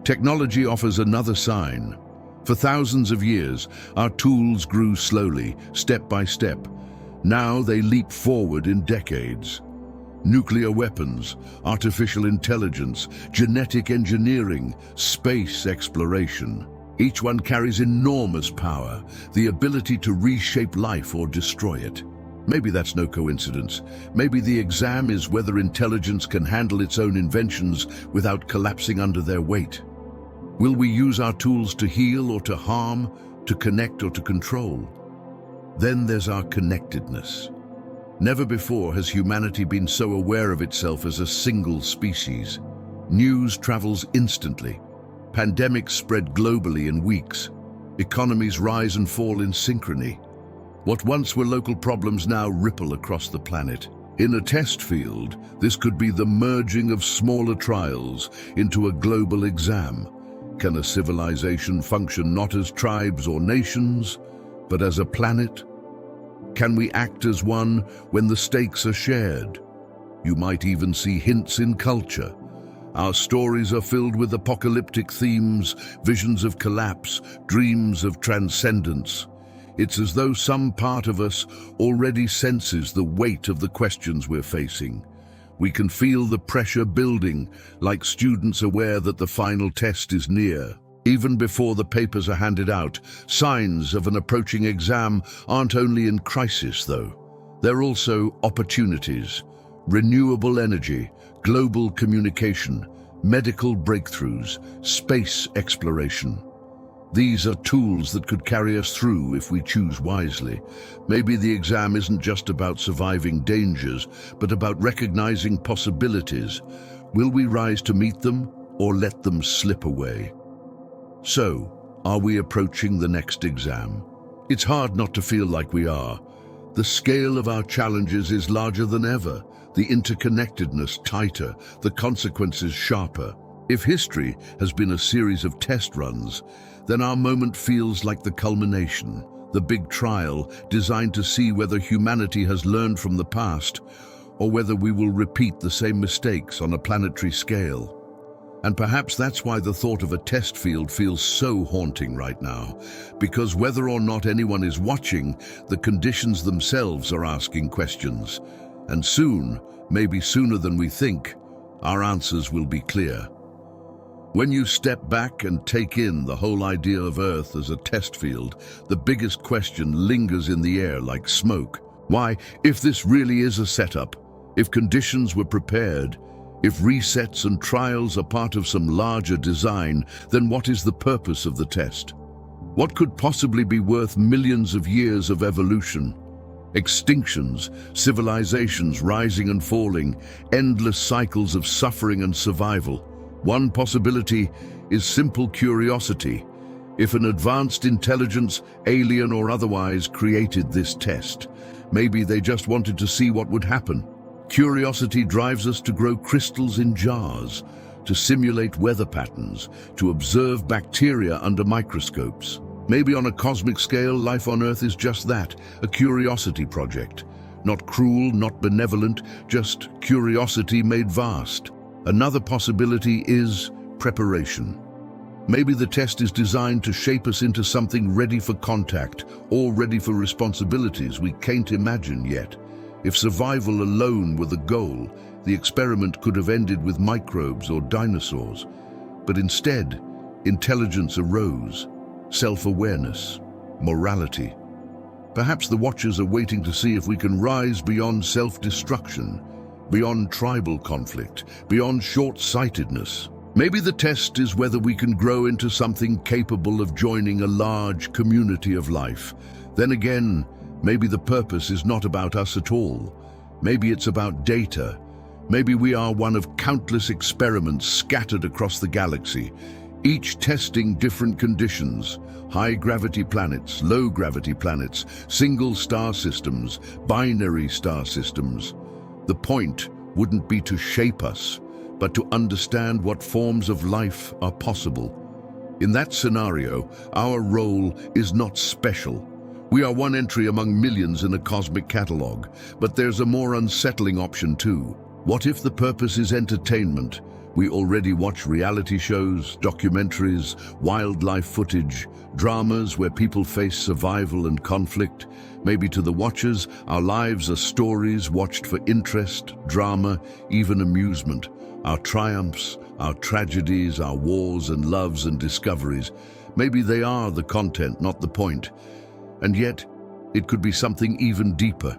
Speaker 1: Technology offers another sign. For thousands of years, our tools grew slowly, step by step. Now they leap forward in decades. Nuclear weapons, artificial intelligence, genetic engineering, space exploration. Each one carries enormous power, the ability to reshape life or destroy it. Maybe that's no coincidence. Maybe the exam is whether intelligence can handle its own inventions without collapsing under their weight. Will we use our tools to heal or to harm, to connect or to control? Then there's our connectedness. Never before has humanity been so aware of itself as a single species. News travels instantly. Pandemics spread globally in weeks. Economies rise and fall in synchrony. What once were local problems now ripple across the planet. In a test field, this could be the merging of smaller trials into a global exam. Can a civilization function not as tribes or nations, but as a planet? Can we act as one when the stakes are shared? You might even see hints in culture. Our stories are filled with apocalyptic themes, visions of collapse, dreams of transcendence. It's as though some part of us already senses the weight of the questions we're facing. We can feel the pressure building, like students aware that the final test is near. Even before the papers are handed out, signs of an approaching exam aren't only in crisis, though. They're also opportunities. Renewable energy, global communication, medical breakthroughs, space exploration. These are tools that could carry us through if we choose wisely. Maybe the exam isn't just about surviving dangers, but about recognizing possibilities. Will we rise to meet them or let them slip away? So, are we approaching the next exam? It's hard not to feel like we are. The scale of our challenges is larger than ever, the interconnectedness tighter, the consequences sharper. If history has been a series of test runs, then our moment feels like the culmination, the big trial designed to see whether humanity has learned from the past or whether we will repeat the same mistakes on a planetary scale. And perhaps that's why the thought of a test field feels so haunting right now, because whether or not anyone is watching, the conditions themselves are asking questions. And soon, maybe sooner than we think, our answers will be clear. When you step back and take in the whole idea of Earth as a test field, the biggest question lingers in the air like smoke. Why, if this really is a setup, if conditions were prepared, if resets and trials are part of some larger design, then what is the purpose of the test? What could possibly be worth millions of years of evolution? Extinctions, civilizations rising and falling, endless cycles of suffering and survival. One possibility is simple curiosity. If an advanced intelligence, alien or otherwise, created this test, maybe they just wanted to see what would happen. Curiosity drives us to grow crystals in jars, to simulate weather patterns, to observe bacteria under microscopes. Maybe on a cosmic scale, life on Earth is just that, a curiosity project. Not cruel, not benevolent, just curiosity made vast. Another possibility is preparation. Maybe the test is designed to shape us into something ready for contact, or ready for responsibilities we can't imagine yet. If survival alone were the goal, the experiment could have ended with microbes or dinosaurs. But instead, intelligence arose, self-awareness, morality. Perhaps the watchers are waiting to see if we can rise beyond self-destruction, beyond tribal conflict, beyond short-sightedness. Maybe the test is whether we can grow into something capable of joining a large community of life. Then again, maybe the purpose is not about us at all. Maybe it's about data. Maybe we are one of countless experiments scattered across the galaxy, each testing different conditions: high-gravity planets, low-gravity planets, single star systems, binary star systems. The point wouldn't be to shape us, but to understand what forms of life are possible. In that scenario, our role is not special. We are one entry among millions in a cosmic catalogue, but there's a more unsettling option too. What if the purpose is entertainment? We already watch reality shows, documentaries, wildlife footage, dramas where people face survival and conflict. Maybe to the watchers, our lives are stories watched for interest, drama, even amusement. Our triumphs, our tragedies, our wars and loves and discoveries. Maybe they are the content, not the point. And yet, it could be something even deeper.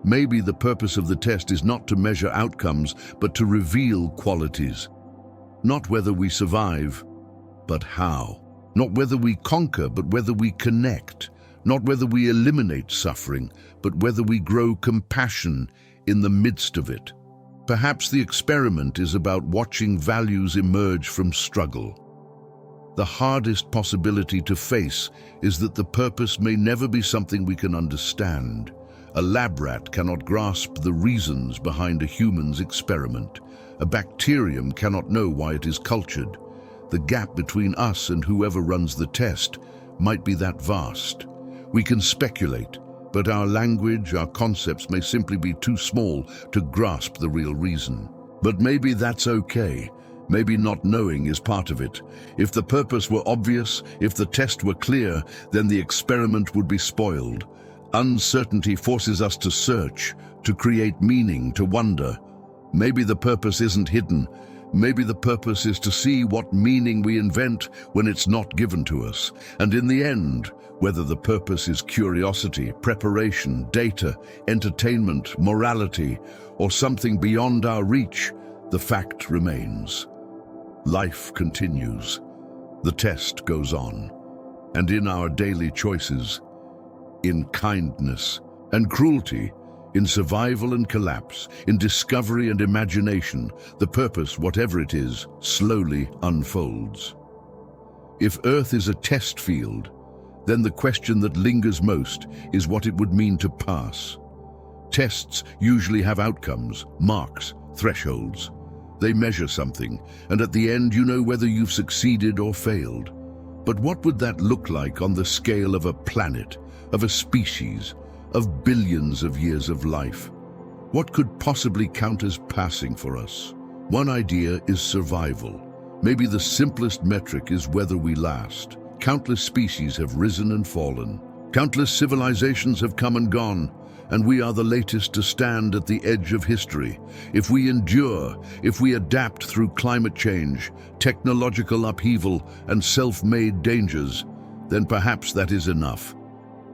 Speaker 1: Maybe the purpose of the test is not to measure outcomes, but to reveal qualities. Not whether we survive, but how. Not whether we conquer, but whether we connect. Not whether we eliminate suffering, but whether we grow compassion in the midst of it. Perhaps the experiment is about watching values emerge from struggle. The hardest possibility to face is that the purpose may never be something we can understand. A lab rat cannot grasp the reasons behind a human's experiment. A bacterium cannot know why it is cultured. The gap between us and whoever runs the test might be that vast. We can speculate, but our language, our concepts may simply be too small to grasp the real reason. But maybe that's okay. Maybe not knowing is part of it. If the purpose were obvious, if the test were clear, then the experiment would be spoiled. Uncertainty forces us to search, to create meaning, to wonder. Maybe the purpose isn't hidden. Maybe the purpose is to see what meaning we invent when it's not given to us. And in the end, whether the purpose is curiosity, preparation, data, entertainment, morality, or something beyond our reach, the fact remains. Life continues. The test goes on. And in our daily choices, in kindness and cruelty, in survival and collapse, in discovery and imagination, the purpose, whatever it is, slowly unfolds. If Earth is a test field, then the question that lingers most is what it would mean to pass. Tests usually have outcomes, marks, thresholds. They measure something, and at the end you know whether you've succeeded or failed. But what would that look like on the scale of a planet, of a species, of billions of years of life? What could possibly count as passing for us? One idea is survival. Maybe the simplest metric is whether we last. Countless species have risen and fallen. Countless civilizations have come and gone, and we are the latest to stand at the edge of history. If we endure, if we adapt through climate change, technological upheaval, and self-made dangers, then perhaps that is enough.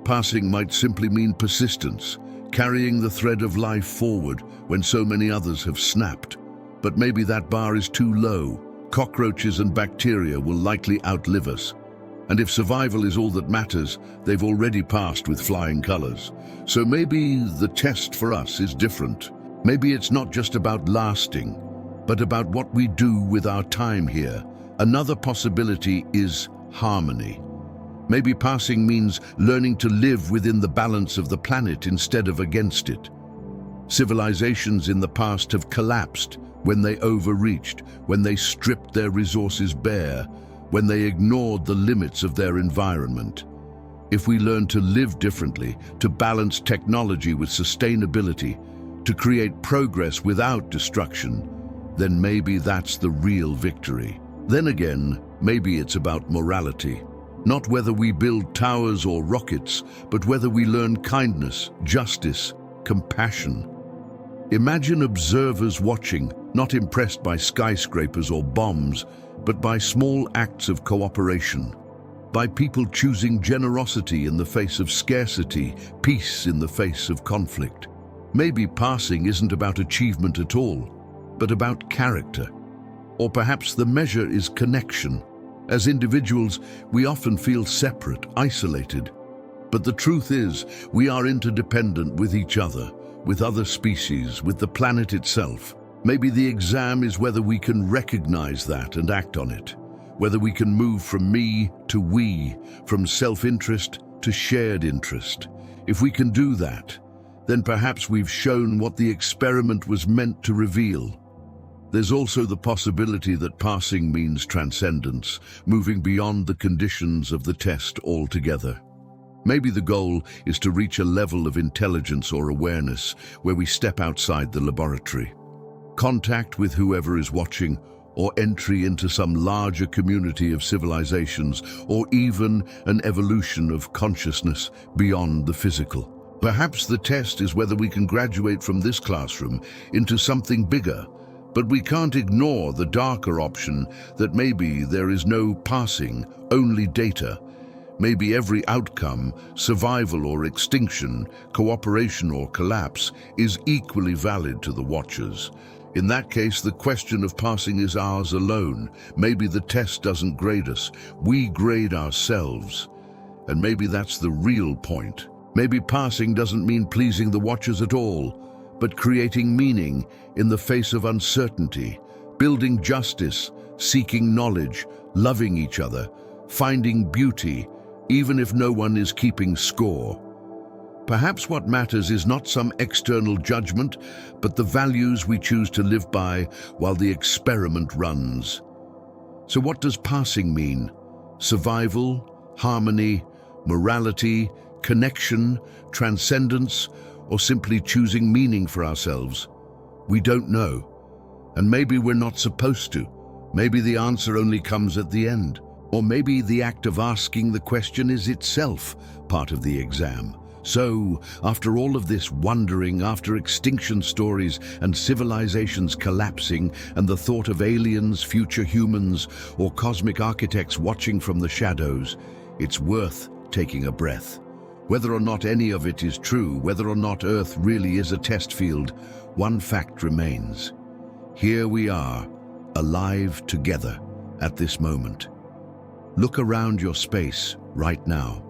Speaker 1: Passing might simply mean persistence, carrying the thread of life forward when so many others have snapped. But maybe that bar is too low. Cockroaches and bacteria will likely outlive us. And if survival is all that matters, they've already passed with flying colors. So maybe the test for us is different. Maybe it's not just about lasting, but about what we do with our time here. Another possibility is harmony. Maybe passing means learning to live within the balance of the planet instead of against it. Civilizations in the past have collapsed when they overreached, when they stripped their resources bare, when they ignored the limits of their environment. If we learn to live differently, to balance technology with sustainability, to create progress without destruction, then maybe that's the real victory. Then again, maybe it's about morality. Not whether we build towers or rockets, but whether we learn kindness, justice, compassion. Imagine observers watching, not impressed by skyscrapers or bombs, but by small acts of cooperation, by people choosing generosity in the face of scarcity, peace in the face of conflict. Maybe passing isn't about achievement at all, but about character. Or perhaps the measure is connection. As individuals, we often feel separate, isolated. But the truth is, we are interdependent with each other, with other species, with the planet itself. Maybe the exam is whether we can recognize that and act on it, whether we can move from me to we, from self-interest to shared interest. If we can do that, then perhaps we've shown what the experiment was meant to reveal. There's also the possibility that passing means transcendence, moving beyond the conditions of the test altogether. Maybe the goal is to reach a level of intelligence or awareness where we step outside the laboratory. Contact with whoever is watching, or entry into some larger community of civilizations, or even an evolution of consciousness beyond the physical. Perhaps the test is whether we can graduate from this classroom into something bigger, but we can't ignore the darker option that maybe there is no passing, only data. Maybe every outcome, survival or extinction, cooperation or collapse, is equally valid to the watchers. In that case, the question of passing is ours alone. Maybe the test doesn't grade us, we grade ourselves. And maybe that's the real point. Maybe passing doesn't mean pleasing the watchers at all, but creating meaning in the face of uncertainty, building justice, seeking knowledge, loving each other, finding beauty, even if no one is keeping score. Perhaps what matters is not some external judgment, but the values we choose to live by while the experiment runs. So what does passing mean? Survival, harmony, morality, connection, transcendence, or simply choosing meaning for ourselves? We don't know. And maybe we're not supposed to. Maybe the answer only comes at the end. Or maybe the act of asking the question is itself part of the exam. So, after all of this wondering, after extinction stories and civilizations collapsing, and the thought of aliens, future humans, or cosmic architects watching from the shadows, it's worth taking a breath. Whether or not any of it is true, whether or not Earth really is a test field, one fact remains. Here we are, alive together at this moment. Look around your space right now.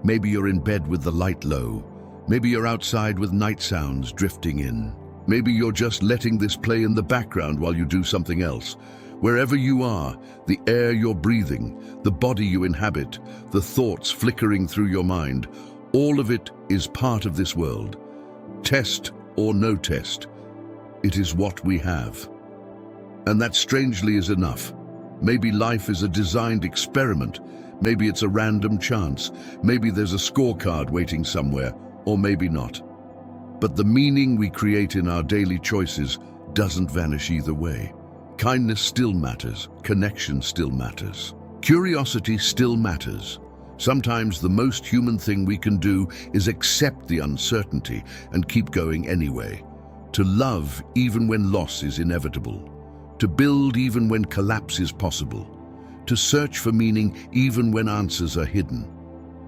Speaker 1: Maybe you're in bed with the light low. Maybe you're outside with night sounds drifting in. Maybe you're just letting this play in the background while you do something else. Wherever you are, the air you're breathing, the body you inhabit, the thoughts flickering through your mind, all of it is part of this world. Test or no test, it is what we have. And that strangely is enough. Maybe life is a designed experiment. Maybe it's a random chance. Maybe there's a scorecard waiting somewhere, or maybe not. But the meaning we create in our daily choices doesn't vanish either way. Kindness still matters. Connection still matters. Curiosity still matters. Sometimes the most human thing we can do is accept the uncertainty and keep going anyway. To love even when loss is inevitable. To build even when collapse is possible. To search for meaning even when answers are hidden.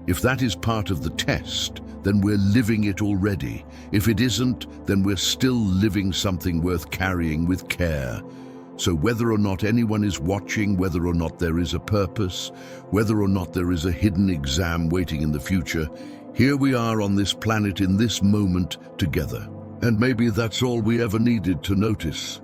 Speaker 1: If that is part of the test, then we're living it already. If it isn't, then we're still living something worth carrying with care. So whether or not anyone is watching, whether or not there is a purpose, whether or not there is a hidden exam waiting in the future, here we are on this planet in this moment together. And maybe that's all we ever needed to notice.